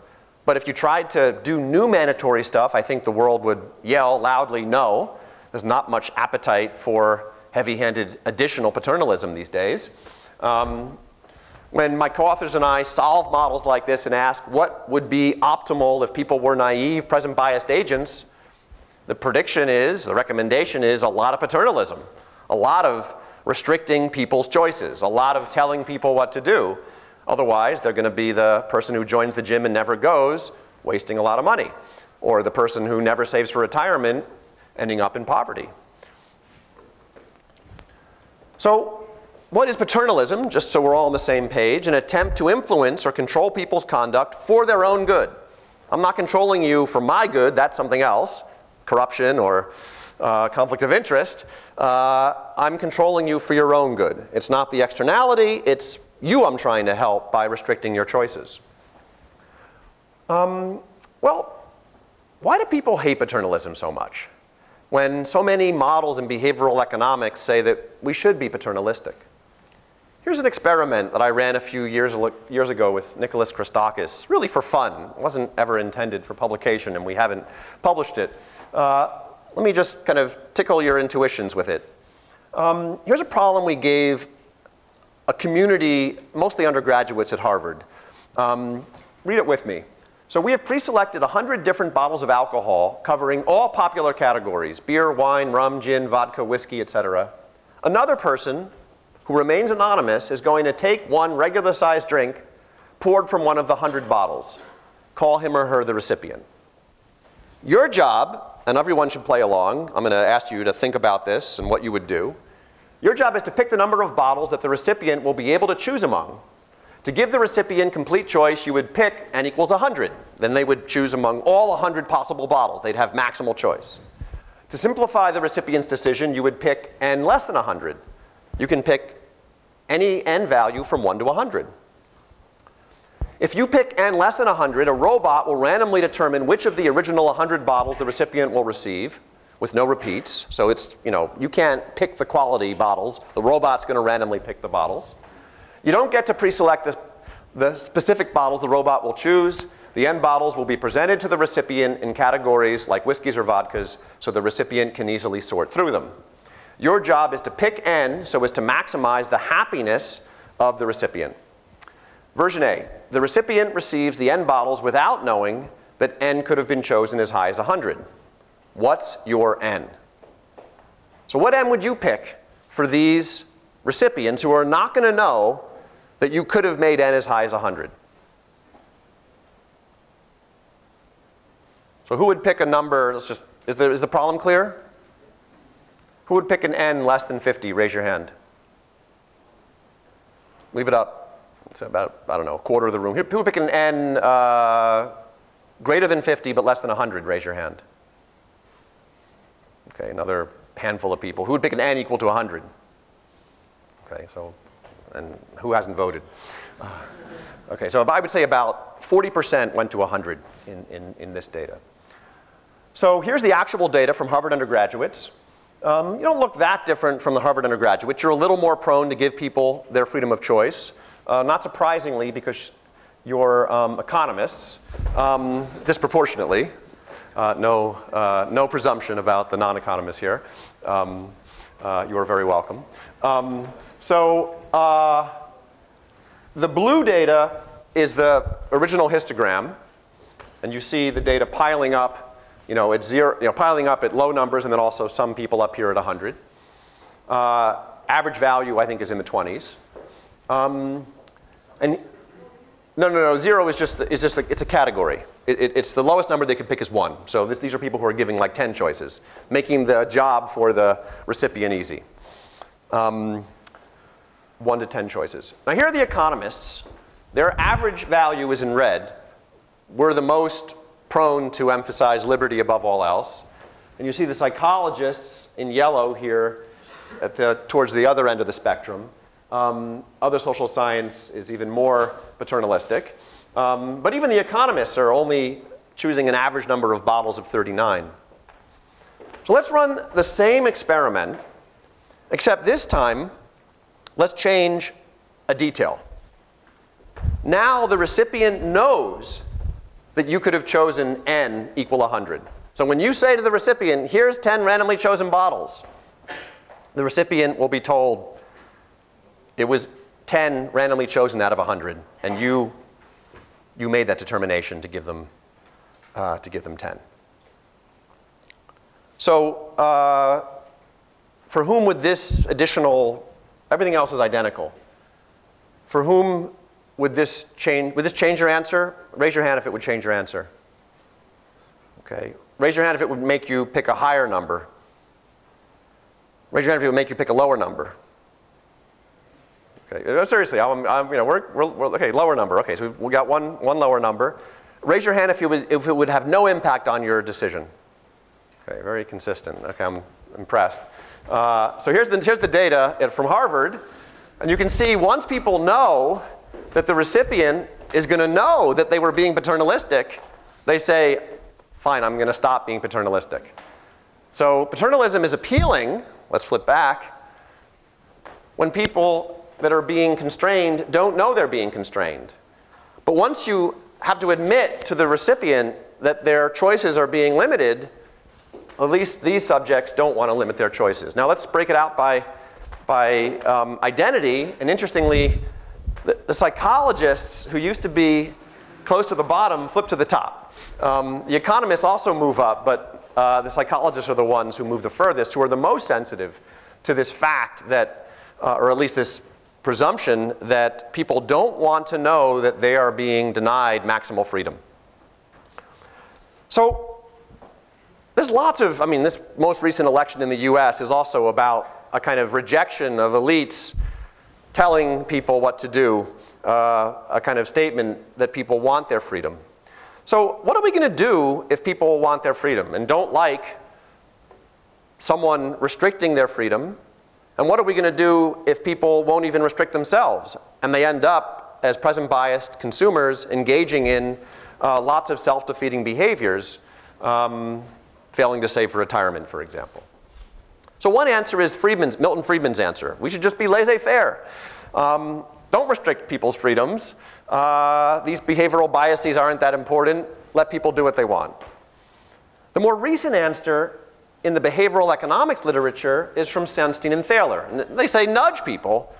But if you tried to do new mandatory stuff, I think the world would yell loudly no. There's not much appetite for heavy-handed additional paternalism these days. When my co-authors and I solve models like this and ask what would be optimal if people were naive, present biased agents, the prediction is, the recommendation is a lot of paternalism, a lot of restricting people's choices, a lot of telling people what to do. Otherwise, they're going to be the person who joins the gym and never goes, wasting a lot of money, or the person who never saves for retirement, ending up in poverty. So what is paternalism? Just so we're all on the same page, an attempt to influence or control people's conduct for their own good. I'm not controlling you for my good, that's something else, corruption or conflict of interest. I'm controlling you for your own good. It's not the externality, it's you I'm trying to help by restricting your choices. Well, why do people hate paternalism so much when so many models in behavioral economics say that we should be paternalistic? Here's an experiment that I ran a few years ago with Nicholas Christakis, really for fun. It wasn't ever intended for publication, and we haven't published it. Let me just kind of tickle your intuitions with it. Here's a problem we gave a community, mostly undergraduates at Harvard. Read it with me. So we have pre-selected 100 different bottles of alcohol covering all popular categories: beer, wine, rum, gin, vodka, whiskey, etc. Another person who remains anonymous is going to take one regular-sized drink poured from one of the 100 bottles. Call him or her the recipient. Your job, and everyone should play along, I'm going to ask you to think about this and what you would do. Your job is to pick the number of bottles that the recipient will be able to choose among. To give the recipient complete choice, you would pick n equals 100. Then they would choose among all 100 possible bottles. They'd have maximal choice. To simplify the recipient's decision, you would pick n less than 100. You can pick any n value from 1 to 100. If you pick n less than 100, a robot will randomly determine which of the original 100 bottles the recipient will receive with no repeats. So it's, you can't pick the quality bottles. The robot's going to randomly pick the bottles. You don't get to pre-select the specific bottles the robot will choose. The n bottles will be presented to the recipient in categories like whiskeys or vodkas, so the recipient can easily sort through them. Your job is to pick n so as to maximize the happiness of the recipient. Version A, the recipient receives the n bottles without knowing that n could have been chosen as high as 100. What's your n? So what n would you pick for these recipients who are not going to know that you could have made n as high as 100? So who would pick a number? Is the problem clear? Who would pick an n less than 50? Raise your hand. Leave it up. It's about, I don't know, a quarter of the room. Who would pick an n greater than 50 but less than 100? Raise your hand. Okay, another handful of people. Who would pick an n equal to 100? Okay, so, and who hasn't voted? Okay, so I would say about 40% went to 100 in this data. So here's the actual data from Harvard undergraduates. You don't look that different from the Harvard undergraduates. You're a little more prone to give people their freedom of choice. Not surprisingly, because you're economists, disproportionately. No presumption about the non-economists here. You are very welcome. The blue data is the original histogram, and you see the data piling up. At zero, piling up at low numbers, and then also some people up here at 100. Average value, I think, is in the 20s. And no. 0 is just it's a category. It's the lowest number they could pick is 1. So these are people who are giving like 10 choices, making the job for the recipient easy. 1 to 10 choices. Now here are the economists. Their average value is in red. We're the most prone to emphasize liberty above all else. And you see the psychologists in yellow here towards the other end of the spectrum. Other social science is even more paternalistic. But even the economists are only choosing an average number of bottles of 39. So let's run the same experiment, except this time, let's change a detail. Now the recipient knows that you could have chosen n equal 100. So when you say to the recipient, here's 10 randomly chosen bottles, the recipient will be told it was 10 randomly chosen out of 100, and you made that determination to give them 10. So for whom would this additional, everything else is identical. For whom would this change your answer? Raise your hand if it would change your answer. Okay. Raise your hand if it would make you pick a higher number. Raise your hand if it would make you pick a lower number. Okay. Seriously, okay, lower number. Okay, so we got one lower number. Raise your hand if it would have no impact on your decision. Okay, very consistent. Okay, I'm impressed. So here's the data from Harvard, and you can see once people know that the recipient is going to know that they were being paternalistic, they say, fine, I'm going to stop being paternalistic. So paternalism is appealing, let's flip back, when people that are being constrained don't know they're being constrained. But once you have to admit to the recipient that their choices are being limited, at least these subjects don't want to limit their choices. Now let's break it out by identity, and interestingly, the psychologists who used to be close to the bottom flip to the top. The economists also move up, but the psychologists are the ones who move the furthest, who are the most sensitive to this fact that, or at least this presumption that people don't want to know that they are being denied maximal freedom. So there's lots of, I mean, this most recent election in the US is also about a kind of rejection of elites telling people what to do, a kind of statement that people want their freedom. So what are we going to do if people want their freedom and don't like someone restricting their freedom? And what are we going to do if people won't even restrict themselves and they end up, as present-biased consumers, engaging in lots of self-defeating behaviors, failing to save for retirement, for example? So one answer is Milton Friedman's answer. We should just be laissez-faire. Don't restrict people's freedoms. These behavioral biases aren't that important. Let people do what they want. The more recent answer in the behavioral economics literature is from Sunstein and Thaler. And they say nudge people,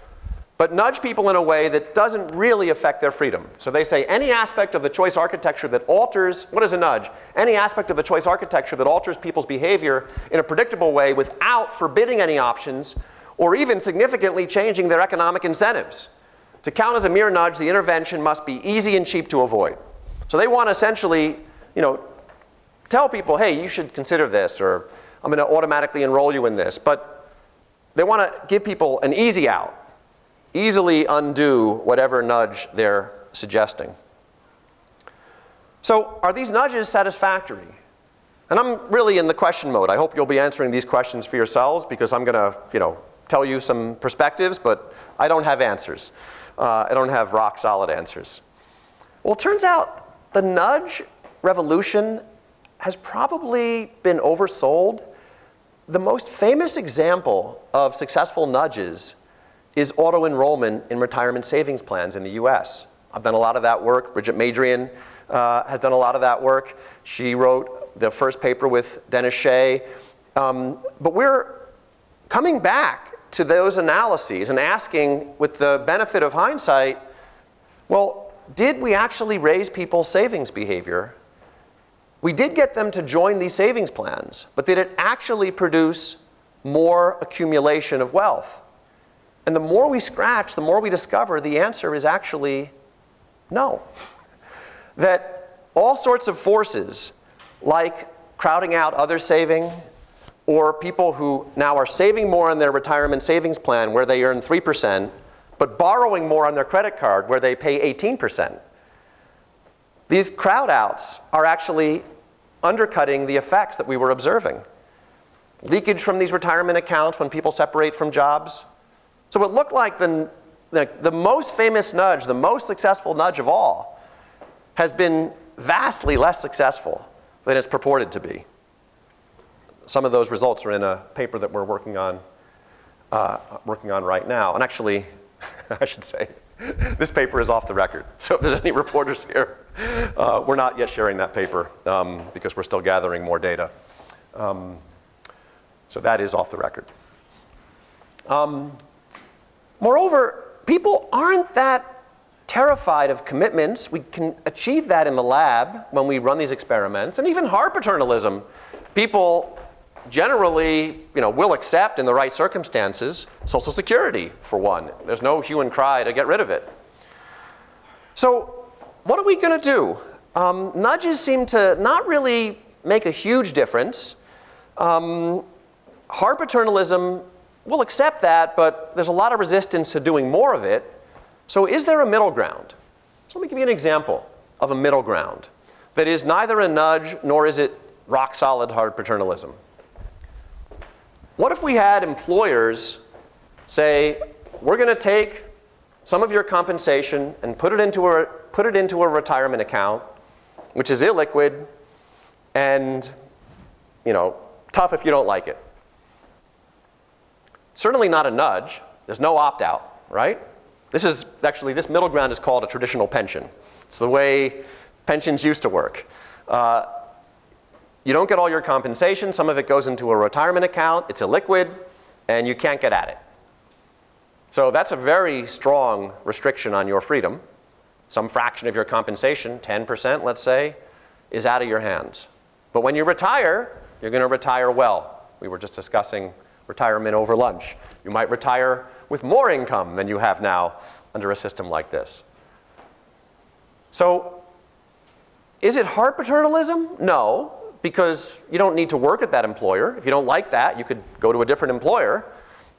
but nudge people in a way that doesn't really affect their freedom. So they say any aspect of the choice architecture that alters, what is a nudge? Any aspect of the choice architecture that alters people's behavior in a predictable way without forbidding any options or even significantly changing their economic incentives. To count as a mere nudge, the intervention must be easy and cheap to avoid. So they want to essentially, tell people, hey, you should consider this, or I'm going to automatically enroll you in this. But they want to give people an easy out, easily undo whatever nudge they're suggesting. So are these nudges satisfactory? And I'm really in the question mode. I hope you'll be answering these questions for yourselves, because I'm going to, tell you some perspectives, but I don't have answers. I don't have rock solid answers. Well, it turns out the nudge revolution has probably been oversold. The most famous example of successful nudges is auto-enrollment in retirement savings plans in the US. I've done a lot of that work. Bridget Madrian has done a lot of that work. She wrote the first paper with Dennis Shea. But we're coming back to those analyses and asking, with the benefit of hindsight, well, did we actually raise people's savings behavior? We did get them to join these savings plans, but did it actually produce more accumulation of wealth? And the more we scratch, the more we discover the answer is actually no. That all sorts of forces, like crowding out other saving, or people who now are saving more on their retirement savings plan where they earn 3%, but borrowing more on their credit card where they pay 18%. These crowd outs are actually undercutting the effects that we were observing. Leakage from these retirement accounts when people separate from jobs. So it looked like the most famous nudge, the most successful nudge of all, has been vastly less successful than it's purported to be. Some of those results are in a paper that we're working on right now. And actually, I should say, this paper is off the record. So if there's any reporters here, we're not yet sharing that paper because we're still gathering more data. So that is off the record. Moreover, people aren't that terrified of commitments. We can achieve that in the lab when we run these experiments. And even hard paternalism, people generally, will accept in the right circumstances Social Security, for one. There's no hue and cry to get rid of it. So what are we going to do? Nudges seem to not really make a huge difference. Hard paternalism will accept that, but there's a lot of resistance to doing more of it. So is there a middle ground? So let me give you an example of a middle ground that is neither a nudge nor is it rock solid hard paternalism. What if we had employers say, we're going to take some of your compensation and put it into a retirement account, which is illiquid and, tough if you don't like it. Certainly not a nudge. There's no opt-out, right? This middle ground is called a traditional pension. It's the way pensions used to work. You don't get all your compensation. Some of it goes into a retirement account. It's illiquid, and you can't get at it. So that's a very strong restriction on your freedom. some fraction of your compensation, 10%, let's say, is out of your hands. But when you retire, you're going to retire well. We were just discussing retirement over lunch. You might retire with more income than you have now under a system like this. So, is it hard paternalism? No, because you don't need to work at that employer. If you don't like that, you could go to a different employer.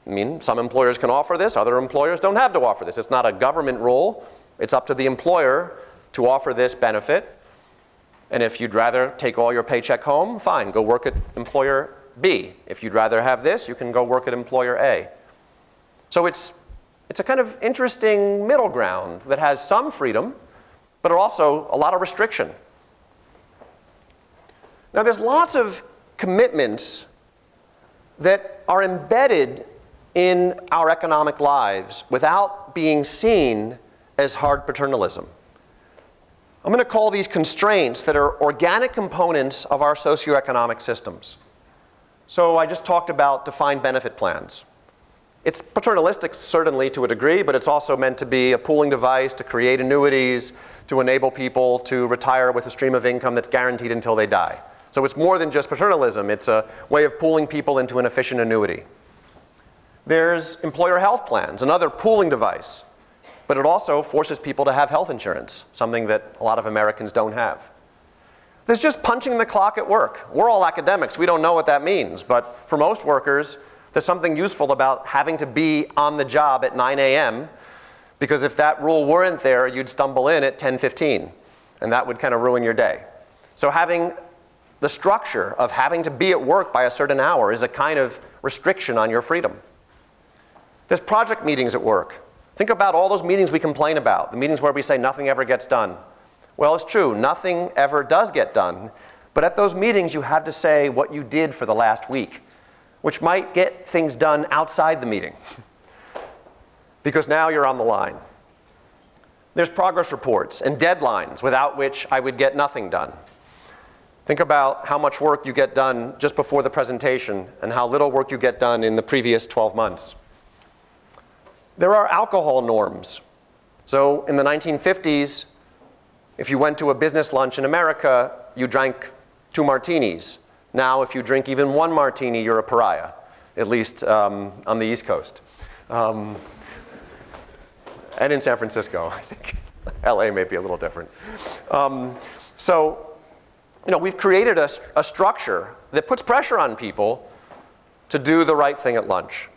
I mean, some employers can offer this, other employers don't have to offer this. It's not a government rule. It's up to the employer to offer this benefit. And if you'd rather take all your paycheck home, fine, go work at employer B. If you'd rather have this, you can go work at employer A. So it's a kind of interesting middle ground that has some freedom, but also a lot of restriction. Now, there's lots of commitments that are embedded in our economic lives without being seen as hard paternalism. I'm going to call these constraints that are organic components of our socio-economic systems. So I just talked about defined benefit plans. It's paternalistic, certainly, to a degree, but it's also meant to be a pooling device to create annuities, to enable people to retire with a stream of income that's guaranteed until they die. So it's more than just paternalism. It's a way of pooling people into an efficient annuity. There's employer health plans, another pooling device. But it also forces people to have health insurance, something that a lot of Americans don't have. There's just punching the clock at work. We're all academics. We don't know what that means. But for most workers, there's something useful about having to be on the job at 9 a.m. because if that rule weren't there, you'd stumble in at 10:15. And that would kind of ruin your day. So having the structure of having to be at work by a certain hour is a kind of restriction on your freedom. There's project meetings at work. Think about all those meetings we complain about, the meetings where we say nothing ever gets done. Well, it's true, nothing ever does get done, but at those meetings you have to say what you did for the last week, which might get things done outside the meeting, because now you're on the line. There's progress reports and deadlines without which I would get nothing done. Think about how much work you get done just before the presentation and how little work you get done in the previous 12 months. There are alcohol norms. So in the 1950s, if you went to a business lunch in America, you drank 2 martinis. Now, if you drink even 1 martini, you're a pariah, at least on the East Coast. And in San Francisco, I think. LA may be a little different. So, you know, we've created a structure that puts pressure on people to do the right thing at lunch.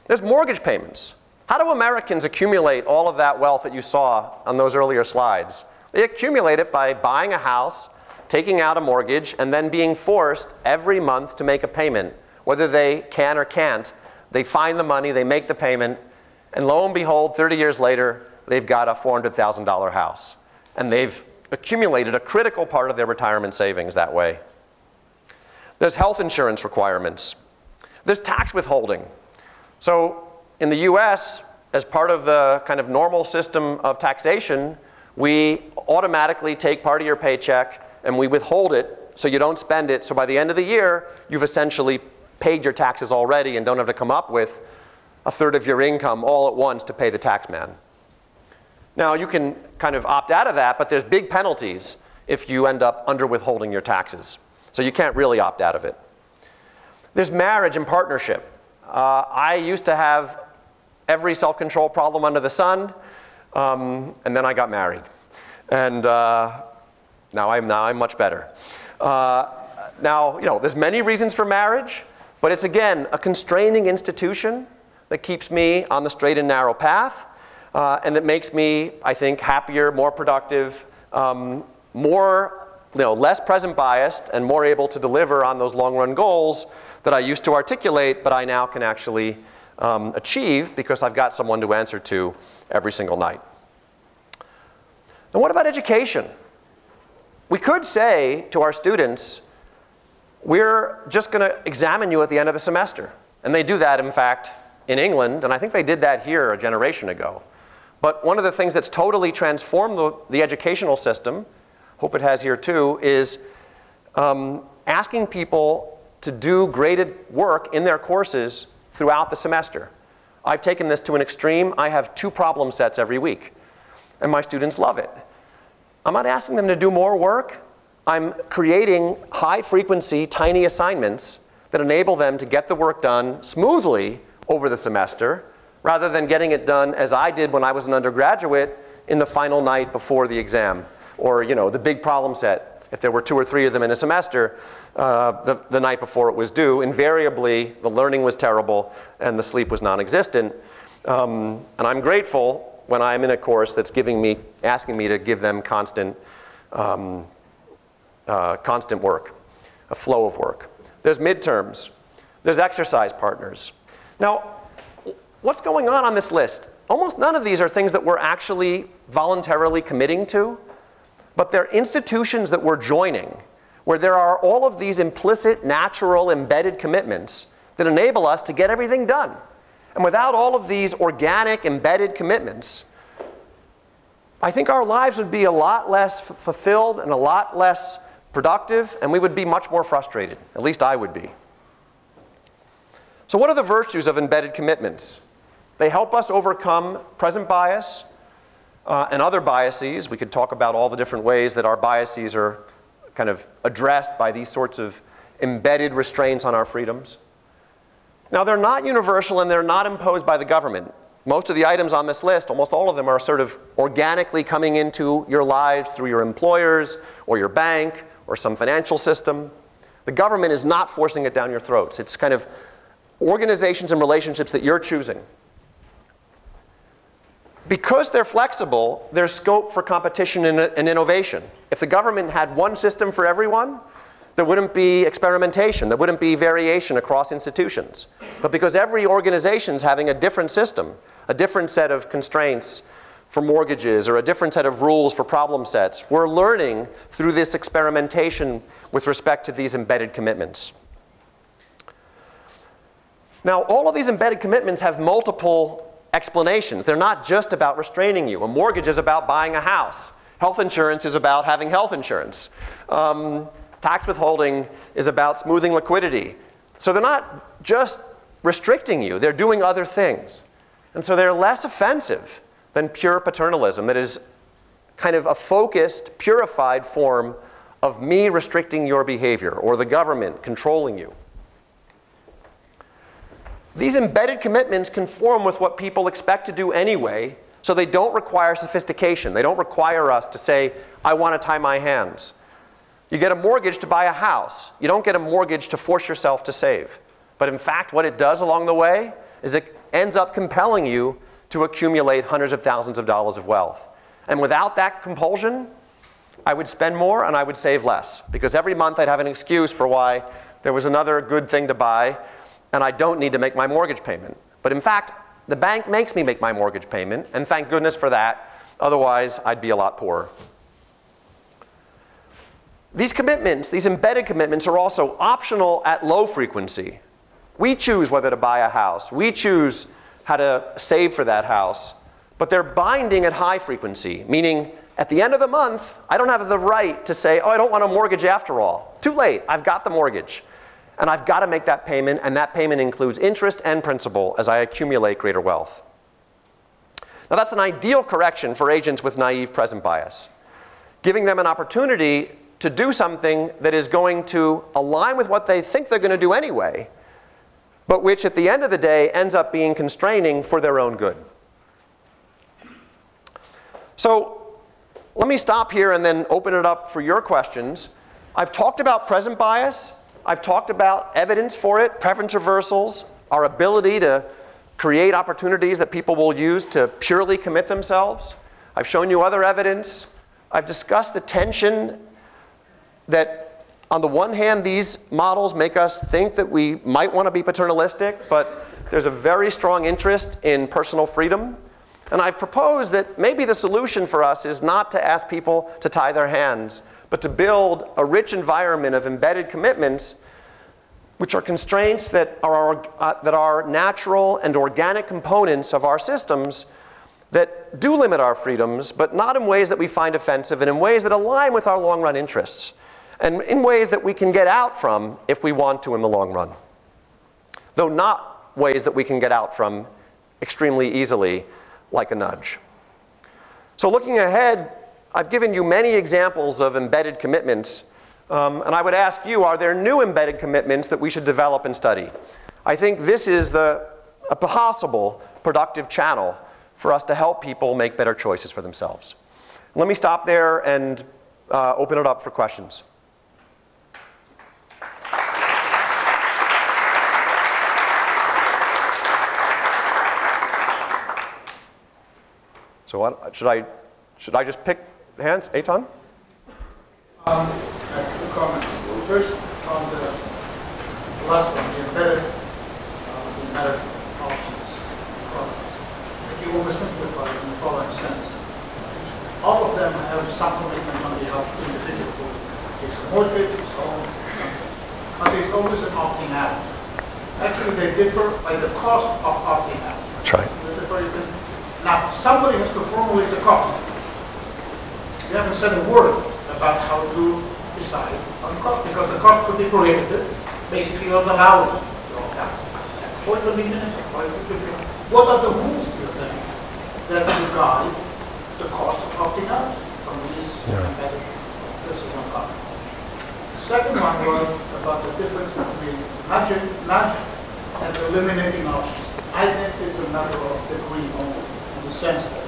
There's mortgage payments. How do Americans accumulate all of that wealth that you saw on those earlier slides? They accumulate it by buying a house, taking out a mortgage, and then being forced every month to make a payment. Whether they can or can't, they find the money, they make the payment, and lo and behold, 30 years later, they've got a $400,000 house. And they've accumulated a critical part of their retirement savings that way. There's health insurance requirements. There's tax withholding. So in the US, as part of the kind of normal system of taxation, we automatically take part of your paycheck and we withhold it so you don't spend it. So by the end of the year, you've essentially paid your taxes already and don't have to come up with a third of your income all at once to pay the tax man. Now, you can kind of opt out of that, but there's big penalties if you end up under withholding your taxes. So you can't really opt out of it. There's marriage and partnership. I used to have every self-control problem under the sun, and then I got married. And now I'm much better. Now, you know, there's many reasons for marriage, but it's, again, a constraining institution that keeps me on the straight and narrow path, and that makes me, I think, happier, more productive, less present biased, and more able to deliver on those long-run goals that I used to articulate, but I now can actually achieve because I've got someone to answer to every single night. And what about education? We could say to our students, we're just going to examine you at the end of the semester. And they do that, in fact, in England, and I think they did that here a generation ago. But one of the things that's totally transformed the educational system, hope it has here too, is asking people to do graded work in their courses throughout the semester. I've taken this to an extreme. I have 2 problem sets every week. and my students love it. I'm not asking them to do more work. I'm creating high-frequency, tiny assignments that enable them to get the work done smoothly over the semester, rather than getting it done as I did when I was an undergraduate in the final night before the exam, or the big problem set. If there were 2 or 3 of them in a semester, the night before it was due, invariably the learning was terrible and the sleep was non-existent. And I'm grateful when I'm in a course that's asking me to give them constant work, a flow of work. There's midterms. There's exercise partners. Now, what's going on this list? Almost none of these are things that we're actually voluntarily committing to, but they're institutions that we're joining, where there are all of these implicit, natural, embedded commitments that enable us to get everything done. And without all of these organic, embedded commitments, I think our lives would be a lot less fulfilled and a lot less productive, and we would be much more frustrated. At least I would be. So what are the virtues of embedded commitments? They help us overcome present bias and other biases. We could talk about all the different ways that our biases are kind of addressed by these sorts of embedded restraints on our freedoms. Now, they're not universal and they're not imposed by the government. Most of the items on this list, almost all of them, are sort of organically coming into your lives through your employers or your bank or some financial system. The government is not forcing it down your throats. It's kind of organizations and relationships that you're choosing. Because they're flexible, there's scope for competition and innovation. If the government had one system for everyone, there wouldn't be experimentation. There wouldn't be variation across institutions. But because every organization is having a different system, a different set of constraints for mortgages, or a different set of rules for problem sets, we're learning through this experimentation with respect to these embedded commitments. Now, all of these embedded commitments have multiple explanations. They're not just about restraining you. A mortgage is about buying a house. Health insurance is about having health insurance. Tax withholding is about smoothing liquidity. So they're not just restricting you. They're doing other things. And so they're less offensive than pure paternalism. That is kind of a focused, purified form of me restricting your behavior or the government controlling you. These embedded commitments conform with what people expect to do anyway, so they don't require sophistication. They don't require us to say, I want to tie my hands. You get a mortgage to buy a house. You don't get a mortgage to force yourself to save. But in fact, what it does along the way is it ends up compelling you to accumulate hundreds of thousands of dollars of wealth. And without that compulsion, I would spend more and I would save less. Because every month I'd have an excuse for why there was another good thing to buy and I don't need to make my mortgage payment. But in fact, the bank makes me make my mortgage payment, and thank goodness for that. Otherwise, I'd be a lot poorer. These commitments, these embedded commitments, are also optional at low frequency. We choose whether to buy a house. We choose how to save for that house. But they're binding at high frequency, meaning at the end of the month, I don't have the right to say, oh, I don't want a mortgage after all. Too late. I've got the mortgage. And I've got to make that payment, and that payment includes interest and principal as I accumulate greater wealth. Now, that's an ideal correction for agents with naive present bias, giving them an opportunity to do something that is going to align with what they think they're going to do anyway, but which at the end of the day ends up being constraining for their own good. So let me stop here and then open it up for your questions. I've talked about present bias. I've talked about evidence for it, preference reversals, our ability to create opportunities that people will use to purely commit themselves. I've shown you other evidence. I've discussed the tension that, on the one hand, these models make us think that we might want to be paternalistic, but there's a very strong interest in personal freedom. And I've proposed that maybe the solution for us is not to ask people to tie their hands, but to build a rich environment of embedded commitments, which are constraints that are natural and organic components of our systems that do limit our freedoms, but not in ways that we find offensive, and in ways that align with our long-run interests, and in ways that we can get out from if we want to in the long run, though not ways that we can get out from extremely easily, like a nudge. So looking ahead, I've given you many examples of embedded commitments, and I would ask you, are there new embedded commitments that we should develop and study? I think this is a possible productive channel for us to help people make better choices for themselves. Let me stop there and open it up for questions. So what, should I just pick hands? Eitan? I have two comments. First, on the last one, the embedded options products. I think you oversimplify it in the following sense. All of them have some commitment on behalf of the individual who takes a mortgage, loan, something. But there's always an opting out. Actually, they differ by the cost of opting out. That's right. Now, somebody has to formulate the cost. You haven't said a word about how to decide on the cost, because the cost could be prohibitive. Basically, you're not allowed to opt out. What are the rules, do you think, that will guide the cost of opting out from these embedded? This is one comment. The second one was about the difference between nudging and eliminating options. I think it's a matter of degree only. In the sense that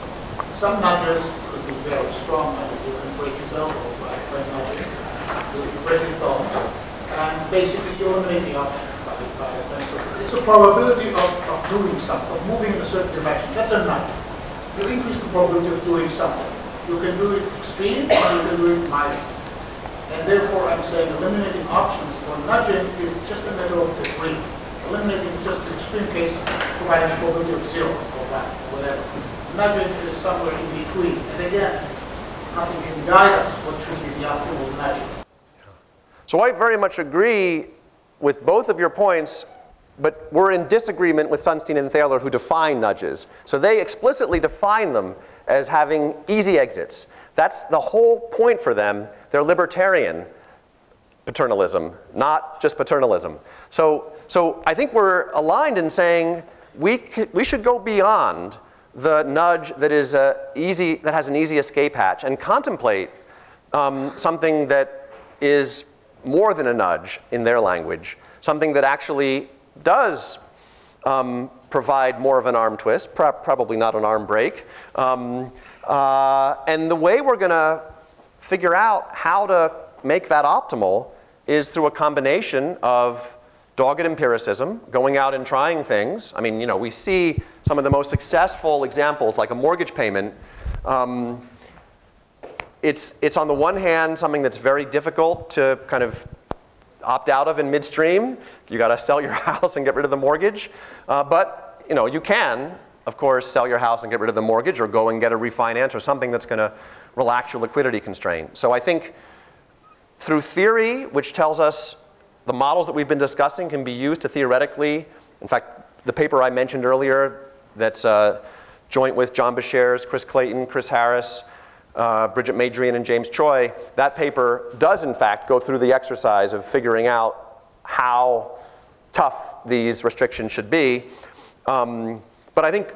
some nudges could be very strong, you can break his elbow by nudging, you can break his bone, and basically you eliminate the option by it. So it's a probability of doing something, of moving in a certain direction. That's a nudge. You increase the probability of doing something. You can do it extreme or you can do it mild. And therefore I'm saying eliminating options for nudging is just a matter of degree. Eliminating just the extreme case, providing a probability of 0 or 1 or whatever. Nudging is somewhere in between. And again, nothing can guide us what should be the optimal nudging. So I very much agree with both of your points, but we're in disagreement with Sunstein and Thaler, who define nudges. So they explicitly define them as having easy exits. That's the whole point for them. They're libertarian paternalism, not just paternalism. So I think we're aligned in saying we should go beyond the nudge that is that has an easy escape hatch and contemplate something that is more than a nudge in their language, something that actually does provide more of an arm twist, probably not an arm break. And the way we're going to figure out how to make that optimal is through a combination of dogged empiricism, going out and trying things. I mean, you know, we see some of the most successful examples, like a mortgage payment. It's on the one hand something that's very difficult to kind of opt out of in midstream. You got to sell your house and get rid of the mortgage. But you know, you can, of course, sell your house and get rid of the mortgage, or go and get a refinance or something that's going to relax your liquidity constraint. So I think through theory, which tells us the models that we've been discussing can be used to theoretically, in fact, the paper I mentioned earlier that's joint with John Beshears, Chris Clayton, Chris Harris, Bridget Madrian, and James Choi, that paper does in fact go through the exercise of figuring out how tough these restrictions should be. But I think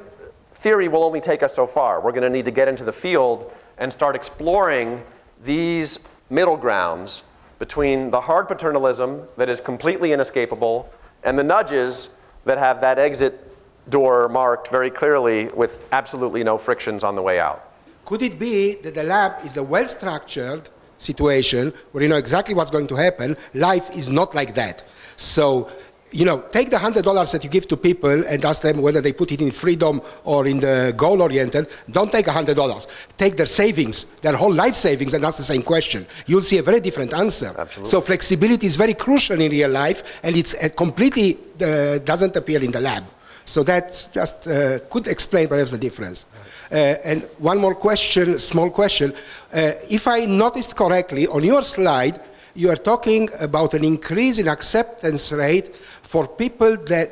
theory will only take us so far. We're going to need to get into the field and start exploring these middle grounds between the hard paternalism that is completely inescapable and the nudges that have that exit door marked very clearly with absolutely no frictions on the way out. Could it be that the lab is a well-structured situation where you know exactly what's going to happen? Life is not like that. So, you know, take the $100 that you give to people and ask them whether they put it in freedom or in the goal-oriented. Don't take $100. Take their savings, their whole life savings, and ask the same question. You'll see a very different answer. Absolutely. So flexibility is very crucial in real life, and it's completely doesn't appear in the lab. So that just could explain perhaps the difference. And one more question, small question. If I noticed correctly, on your slide, you are talking about an increase in acceptance rate for people that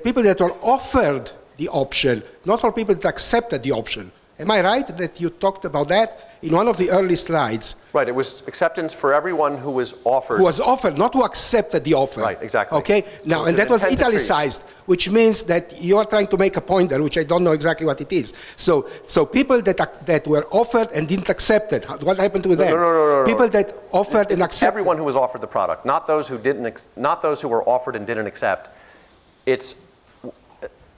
people that were offered the option, not for people that accepted the option. Am I right that you talked about that in one of the early slides? Right, it was acceptance for everyone who was offered. Who was offered, not who accepted the offer. Right, exactly. Okay, now, and that was italicized, which means that you are trying to make a point there, which I don't know exactly what it is. So people that were offered and didn't accept it, what happened to them? No. People that offered and accepted. Everyone who was offered the product, not those who didn't, not those who were offered and didn't accept. It's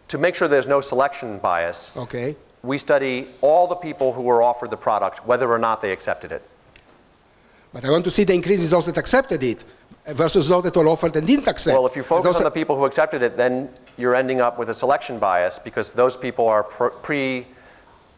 to make sure there's no selection bias. Okay. We study all the people who were offered the product, whether or not they accepted it. But I want to see the increase in those that accepted it versus those that were offered and didn't accept. Well, if you focus on the people who accepted it, then you're ending up with a selection bias because those people are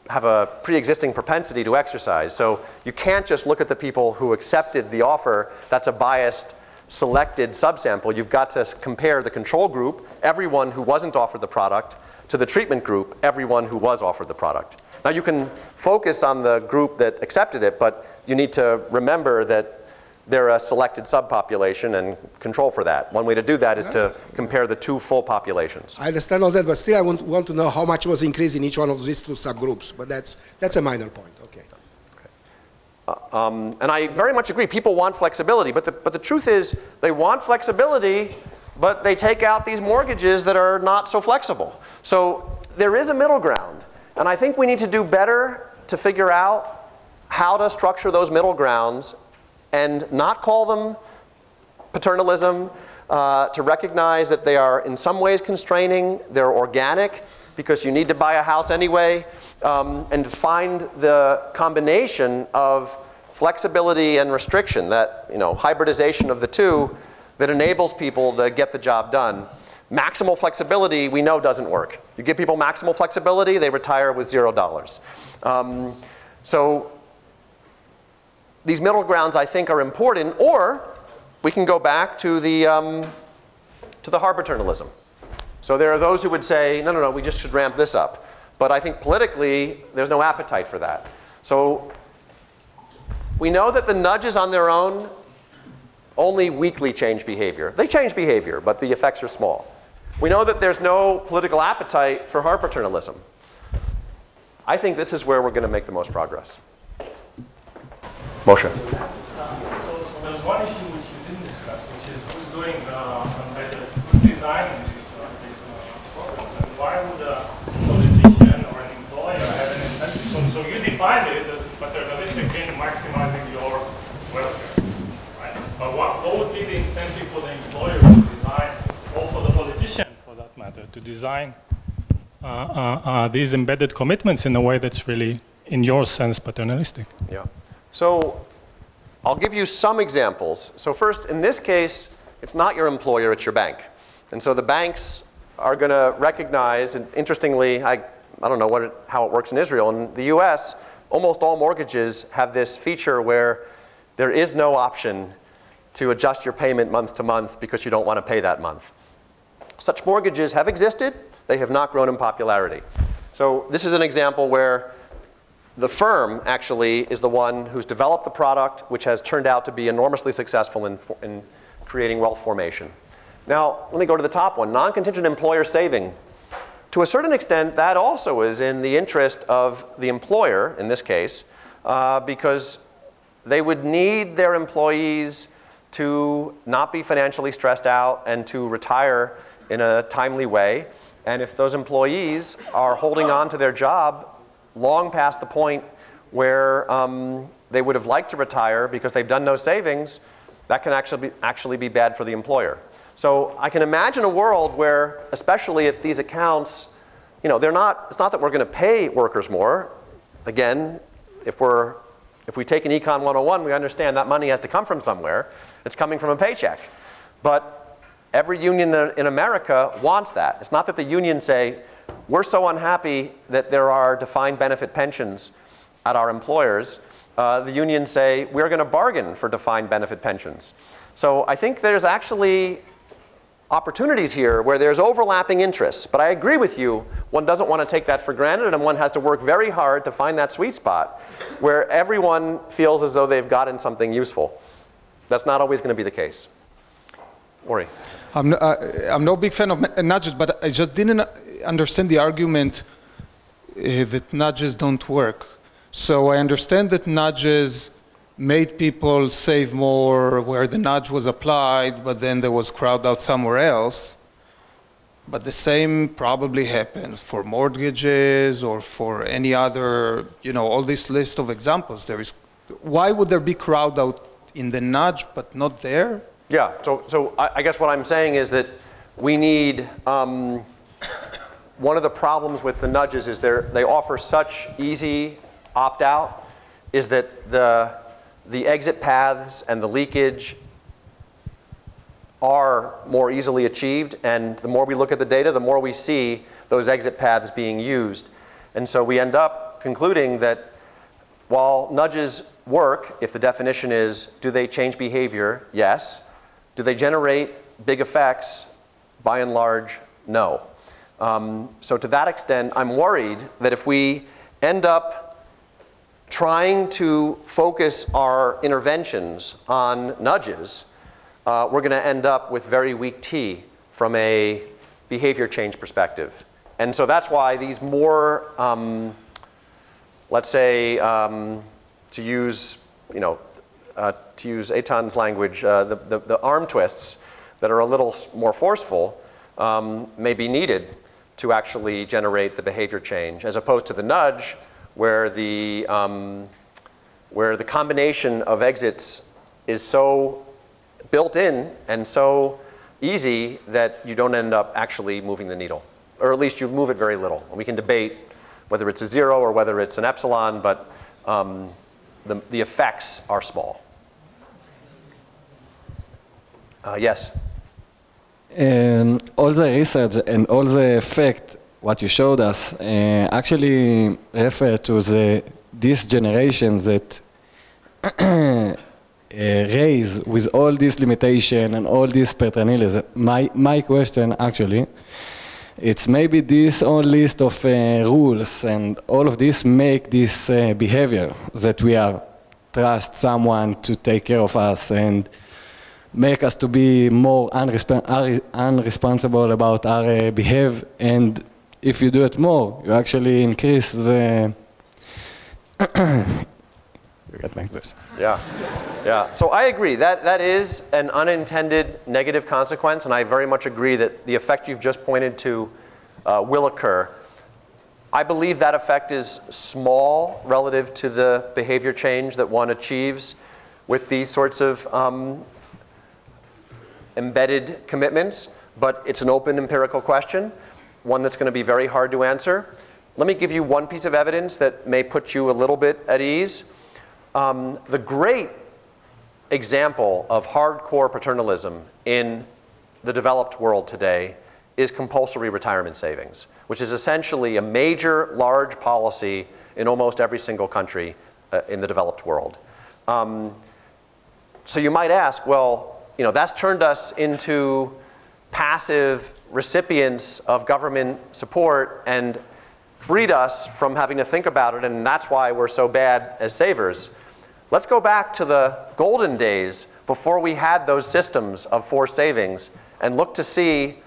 have a pre-existing propensity to exercise. So you can't just look at the people who accepted the offer. That's a biased, selected subsample. You've got to compare the control group, everyone who wasn't offered the product, to the treatment group, everyone who was offered the product. Now you can focus on the group that accepted it, but you need to remember that they're a selected subpopulation and control for that. One way to do that is to compare the two full populations. I understand all that, but still I want to know how much was increased in each one of these two subgroups. But that's a minor point. Okay. And I very much agree. People want flexibility, but the truth is they want flexibility, but they take out these mortgages that are not so flexible. So there is a middle ground. And I think we need to do better to figure out how to structure those middle grounds and not call them paternalism, to recognize that they are in some ways constraining, they're organic, because you need to buy a house anyway, and to find the combination of flexibility and restriction, that hybridization of the two, that enables people to get the job done. Maximal flexibility, we know, doesn't work. You give people maximal flexibility, they retire with $0. So these middle grounds, I think, are important. Or we can go back to the hard paternalism. So there are those who would say, no, we just should ramp this up. But I think politically, there's no appetite for that. So we know that the nudges on their own only weakly change behavior. They change behavior, but the effects are small. We know that there's no political appetite for hard paternalism. I think this is where we're going to make the most progress. Moshe. So there's one issue which you didn't discuss, which is who's doing who's designing these programs, and why would a politician or an employer have an incentive? So you defined it as paternalistic in maximizing your welfare, right? But what would be the incentive for the employer to design, or for the politician, for that matter, to design these embedded commitments in a way that's really, in your sense, paternalistic? Yeah. So I'll give you some examples. So first, in this case, it's not your employer, it's your bank. And so the banks are going to recognize, and interestingly, I don't know how it works in Israel. In the US, almost all mortgages have this feature where there is no option to adjust your payment month to month because you don't want to pay that month. Such mortgages have existed. They have not grown in popularity. So this is an example where the firm actually is the one who's developed the product, which has turned out to be enormously successful in creating wealth formation. Now, let me go to the top one, non-contingent employer saving. To a certain extent, that also is in the interest of the employer, in this case, because they would need their employees to not be financially stressed out and to retire in a timely way. And if those employees are holding on to their job long past the point where they would have liked to retire because they've done no savings, that can actually be bad for the employer. So I can imagine a world where, especially if these accounts, it's not that we're going to pay workers more. Again, if we take an Econ 101, we understand that money has to come from somewhere. It's coming from a paycheck. But every union in America wants that. It's not that the unions say, we're so unhappy that there are defined benefit pensions at our employers. The unions say, we're going to bargain for defined benefit pensions. So I think there's actually opportunities here where there's overlapping interests. But I agree with you, one doesn't want to take that for granted, and one has to work very hard to find that sweet spot where everyone feels as though they've gotten something useful. That's not always going to be the case. Ori. I'm no big fan of nudges, but I just didn't understand the argument that nudges don't work. So I understand that nudges made people save more where the nudge was applied, but then there was crowd out somewhere else. But the same probably happens for mortgages or for any other, all this list of examples. Why would there be crowd out in the nudge but not there? Yeah, so I guess what I'm saying is that we need, one of the problems with the nudges is they offer such easy opt-out, is that the exit paths and the leakage are more easily achieved, and the more we look at the data, the more we see those exit paths being used. And so we end up concluding that while nudges work, if the definition is, do they change behavior? Yes. Do they generate big effects? By and large, no. So to that extent, I'm worried that if we end up trying to focus our interventions on nudges, we're going to end up with very weak tea from a behavior change perspective. And so that's why these more, let's say, to use Eitan's language, the arm twists that are a little more forceful may be needed to actually generate the behavior change, as opposed to the nudge, where the combination of exits is so built in and so easy that you don't end up actually moving the needle. Or at least you move it very little. And we can debate whether it's a 0 or whether it's an epsilon, but the effects are small. Yes? All the research and all the effect, what you showed us, actually refer to this generation that raise with all this limitation and all this paternalism. My question actually, it's maybe this whole list of rules and all of this make this behavior that we are trust someone to take care of us and make us to be more unresponsible about our behavior, and if you do it more, you actually increase the you got my question. Yeah. So I agree. That is an unintended negative consequence, and I very much agree that the effect you've just pointed to will occur. I believe that effect is small relative to the behavior change that one achieves with these sorts of embedded commitments, but it's an open empirical question, one that's going to be very hard to answer. Let me give you one piece of evidence that may put you a little bit at ease. The great example of hardcore paternalism in the developed world today is compulsory retirement savings, which is essentially a major, large policy in almost every single country in the developed world. So you might ask, well, that's turned us into passive recipients of government support and freed us from having to think about it, and that's why we're so bad as savers. Let's go back to the golden days before we had those systems of forced savings and look to see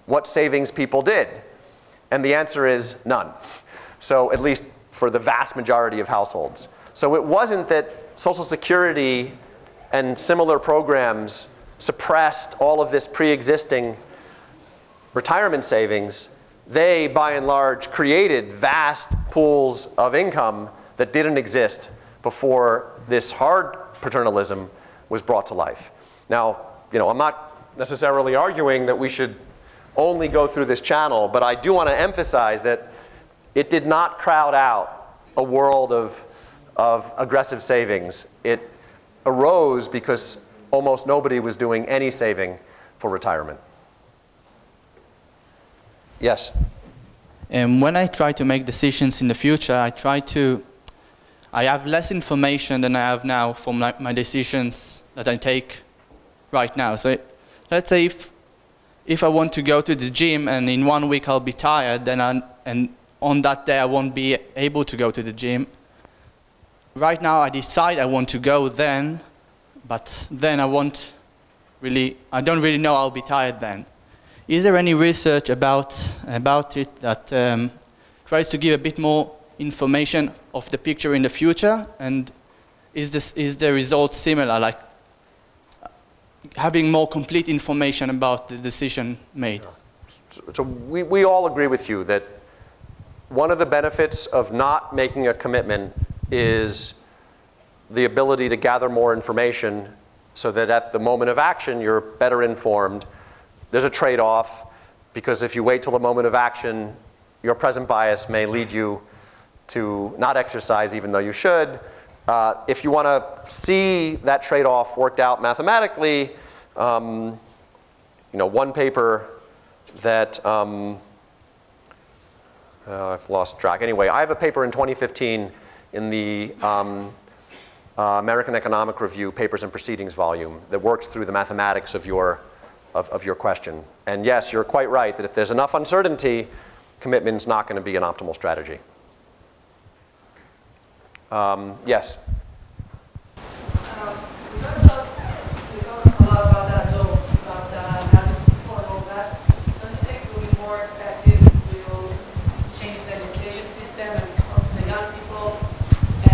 what savings people did. And the answer is none. So at least for the vast majority of households. So it wasn't that Social Security and similar programs suppressed all of this pre-existing retirement savings. They, by and large, created vast pools of income that didn't exist before this hard paternalism was brought to life. Now, I'm not necessarily arguing that we should only go through this channel, but I do want to emphasize that it did not crowd out a world of aggressive savings. It arose because almost nobody was doing any saving for retirement. Yes? And when I try to make decisions in the future, I have less information than I have now for my decisions that I take right now. So let's say if I want to go to the gym and in 1 week I'll be tired, and on that day I won't be able to go to the gym. Right now I decide I want to go then, but then I don't really know I'll be tired then. Is there any research about it that tries to give a bit more information of the picture in the future? And is the result similar, like having more complete information about the decision made? So we all agree with you that one of the benefits of not making a commitment is the ability to gather more information so that at the moment of action you're better informed. There's a trade-off, because if you wait till the moment of action, your present bias may lead you to not exercise even though you should. If you want to see that trade-off worked out mathematically, you know, one paper that I've lost track. Anyway, I have a paper in 2015 in the American Economic Review Papers and Proceedings volume that works through the mathematics of your question. And yes, you're quite right that if there's enough uncertainty, commitment's not going to be an optimal strategy. Yes? We talked a lot about that, though, about analysis before and all that. Don't you think it will be more effective if we will change the education system and talk to the young people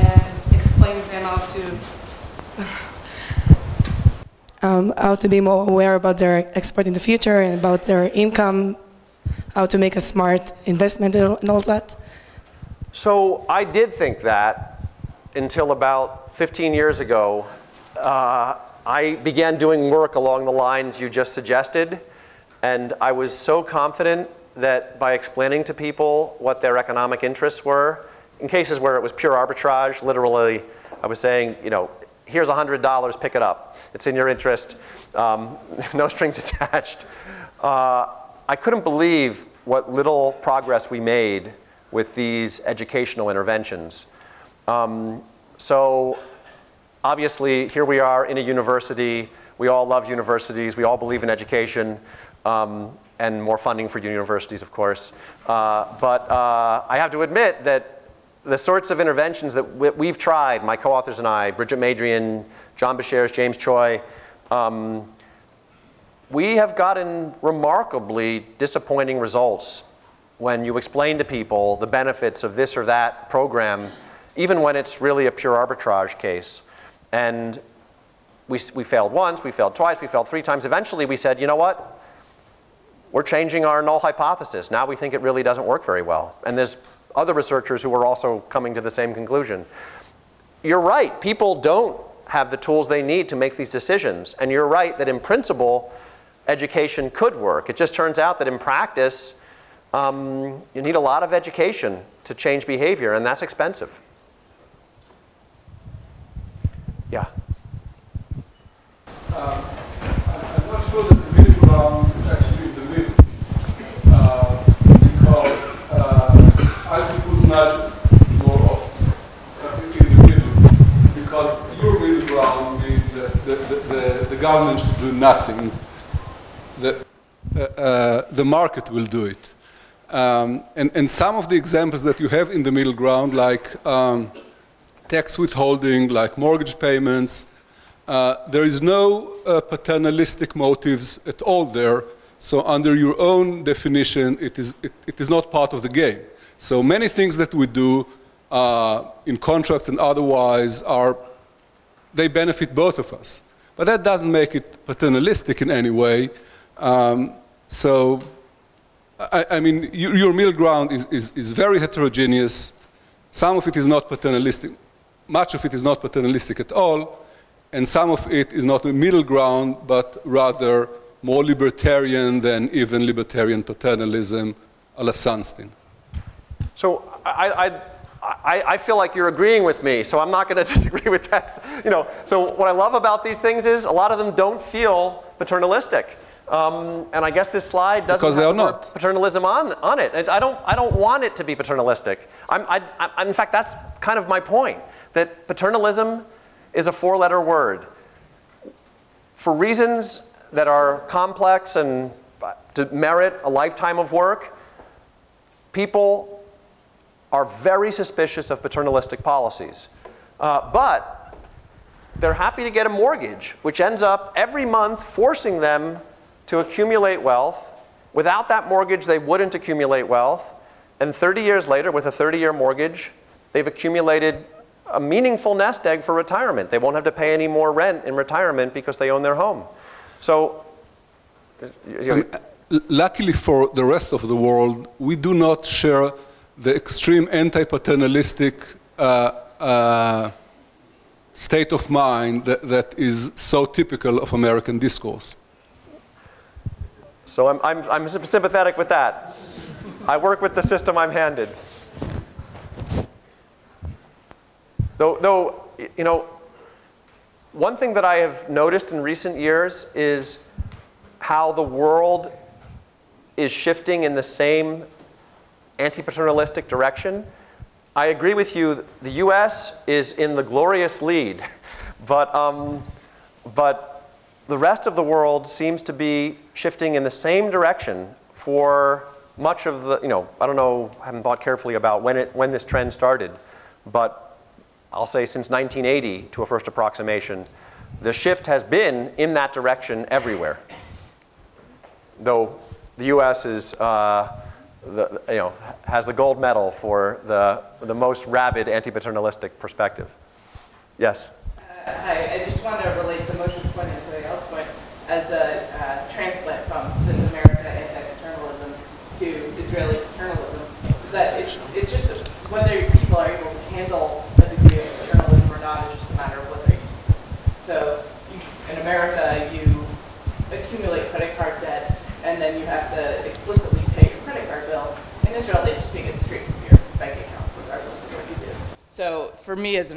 and explain to them how to be more aware about their export in the future and about their income, how to make a smart investment and all that? So I did think that until about 15 years ago. I began doing work along the lines you just suggested, and I was so confident that by explaining to people what their economic interests were, in cases where it was pure arbitrage, literally, I was saying, you know, here's $100, pick it up. It's in your interest, no strings attached. I couldn't believe what little progress we made with these educational interventions. So obviously, here we are in a university. We all love universities. We all believe in education and more funding for universities, of course. But I have to admit that the sorts of interventions that we've tried, my co-authors and I, Bridget Madrian, John Bashairs, James Choi, we have gotten remarkably disappointing results when you explain to people the benefits of this or that program, even when it's really a pure arbitrage case. And we failed once, we failed twice, we failed 3 times. Eventually we said, you know what? We're changing our null hypothesis. Now we think it really doesn't work very well. And there's other researchers who are also coming to the same conclusion. You're right, people don't have the tools they need to make these decisions. And you're right that in principle, education could work. It just turns out that in practice, you need a lot of education to change behavior, and that's expensive. Yeah. I'm not sure that the middle ground is actually the middle, because I would nudge more in the middle, because your middle ground is the government should do nothing. The market will do it. And some of the examples that you have in the middle ground, like tax withholding, like mortgage payments, there is no paternalistic motives at all there. So under your own definition, it is not part of the game. So many things that we do in contracts and otherwise they benefit both of us. But that doesn't make it paternalistic in any way. So, I mean, your middle ground is very heterogeneous. Some of it is not paternalistic. Much of it is not paternalistic at all. And some of it is not a middle ground, but rather more libertarian than even libertarian paternalism a la Sunstein. So I feel like you're agreeing with me, so I'm not going to disagree with that. You know, so what I love about these things is a lot of them don't feel paternalistic. And I guess this slide doesn't have the word paternalism on it. I don't want it to be paternalistic. In fact, that's kind of my point, that paternalism is a 4-letter word. For reasons that are complex and to merit a lifetime of work, people are very suspicious of paternalistic policies. But they're happy to get a mortgage, which ends up every month forcing them to accumulate wealth. Without that mortgage, they wouldn't accumulate wealth. And 30 years later, with a 30-year mortgage, they've accumulated a meaningful nest egg for retirement. They won't have to pay any more rent in retirement because they own their home. So, luckily for the rest of the world, we do not share the extreme anti-paternalistic state of mind that is so typical of American discourse. So I'm sympathetic with that. I work with the system I'm handed. Though, you know, one thing that I have noticed in recent years is how the world is shifting in the same anti-paternalistic direction. I agree with you, the US is in the glorious lead, but the rest of the world seems to be shifting in the same direction for much of the, you know, I don't know, I haven't thought carefully about when this trend started, but I'll say since 1980 to a first approximation, the shift has been in that direction everywhere. Though the US is, has the gold medal for the most rabid anti-paternalistic perspective. Yes? Hi, I just want to relate to Moshe's point and something else's point as a transplant from this American anti-paternalism to Israeli paternalism. Is that it's just whether people are able to handle a degree of paternalism or not is just a matter of what they're used to. So in America, you accumulate credit card debt, and then you have to explicitly pay your credit card bill. In Israel, they just take it straight from your bank account, regardless of what you do. So for me as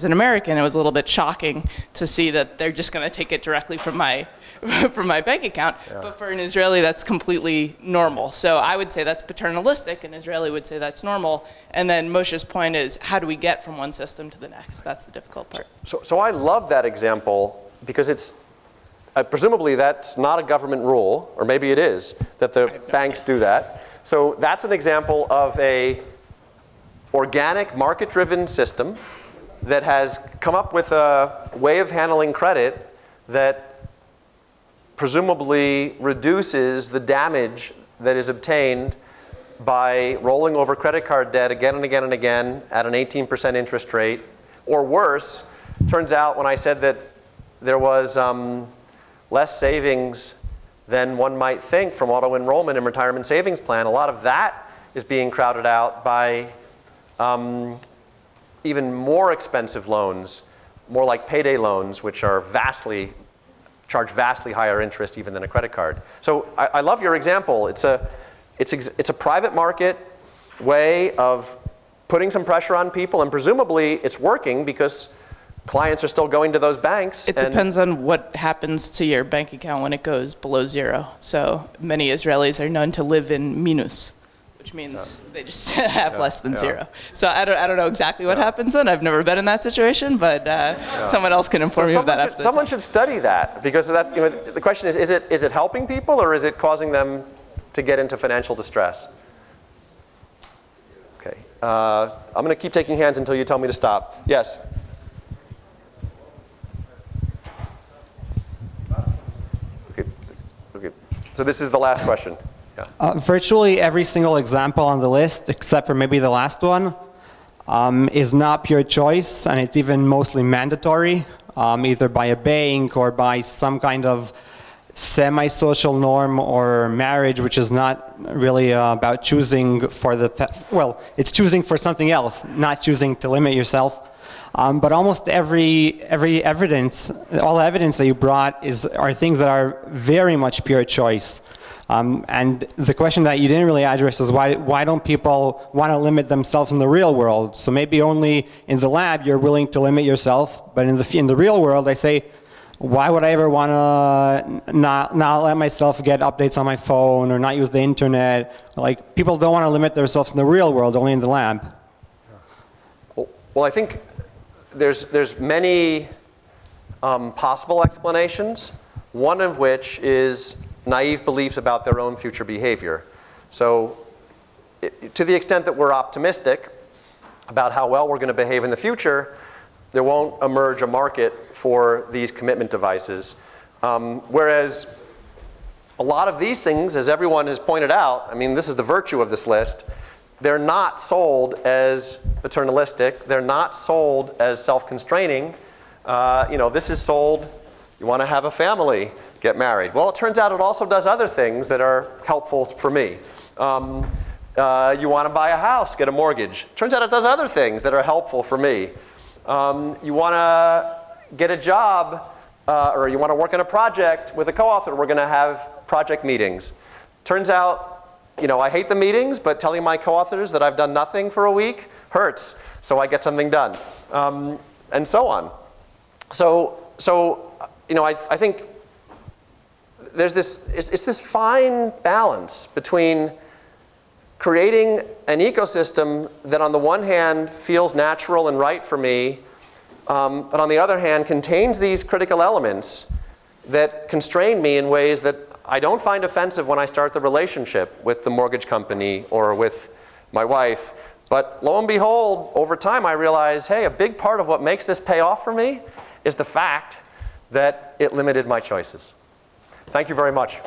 an American, it was a little bit shocking to see that they're just going to take it directly from my bank account. Yeah. But for an Israeli, that's completely normal. So I would say that's paternalistic, and Israeli would say that's normal. And then Moshe's point is, how do we get from one system to the next? That's the difficult part. So I love that example because it's, presumably that's not a government rule, or maybe it is, that the banks do that. So that's an example of a organic, market-driven system that has come up with a way of handling credit that presumably reduces the damage that is obtained by rolling over credit card debt again and again and again at an 18% interest rate. Or worse, turns out when I said that there was less savings than one might think from auto-enrollment and retirement savings plan, a lot of that is being crowded out by even more expensive loans, more like payday loans, which are charge vastly higher interest even than a credit card. So I love your example. It's a private market way of putting some pressure on people, and presumably it's working because clients are still going to those banks. It depends on what happens to your bank account when it goes below zero. So many Israelis are known to live in minus, which means they just have less than zero. So I don't know exactly what happens then. I've never been in that situation, but someone else can inform me of that. Someone should study that, because that's, you know, the question is it helping people, or is it causing them to get into financial distress? Okay, I'm going to keep taking hands until you tell me to stop. Yes? Okay. So this is the last question. Virtually every single example on the list, except for maybe the last one, is not pure choice, and it's even mostly mandatory, either by a bank or by some kind of semi-social norm or marriage, which is not really about choosing for well, it's choosing for something else, not choosing to limit yourself. But almost every evidence, all evidence that you brought are things that are very much pure choice. And the question that you didn't really address is why don't people want to limit themselves in the real world? So maybe only in the lab you're willing to limit yourself, but in the real world I say, why would I ever want to not let myself get updates on my phone or not use the internet? Like, people don't want to limit themselves in the real world, only in the lab. Well, I think there's many possible explanations, one of which is naive beliefs about their own future behavior. So to the extent that we're optimistic about how well we're going to behave in the future, there won't emerge a market for these commitment devices. Whereas a lot of these things, as everyone has pointed out, I mean, this is the virtue of this list, they're not sold as paternalistic. They're not sold as self-constraining. This is sold, you want to have a family, get married. Well, it turns out it also does other things that are helpful for me. You want to buy a house, get a mortgage. Turns out it does other things that are helpful for me. You want to get a job, or you want to work on a project with a co-author. We're going to have project meetings. Turns out, I hate the meetings, but telling my co-authors that I've done nothing for a week hurts, so I get something done, and so on. I think there's it's this fine balance between creating an ecosystem that on the one hand feels natural and right for me, but on the other hand contains these critical elements that constrain me in ways that I don't find offensive when I start the relationship with the mortgage company or with my wife. But lo and behold, over time I realize, hey, a big part of what makes this pay off for me is the fact that it limited my choices. Thank you very much.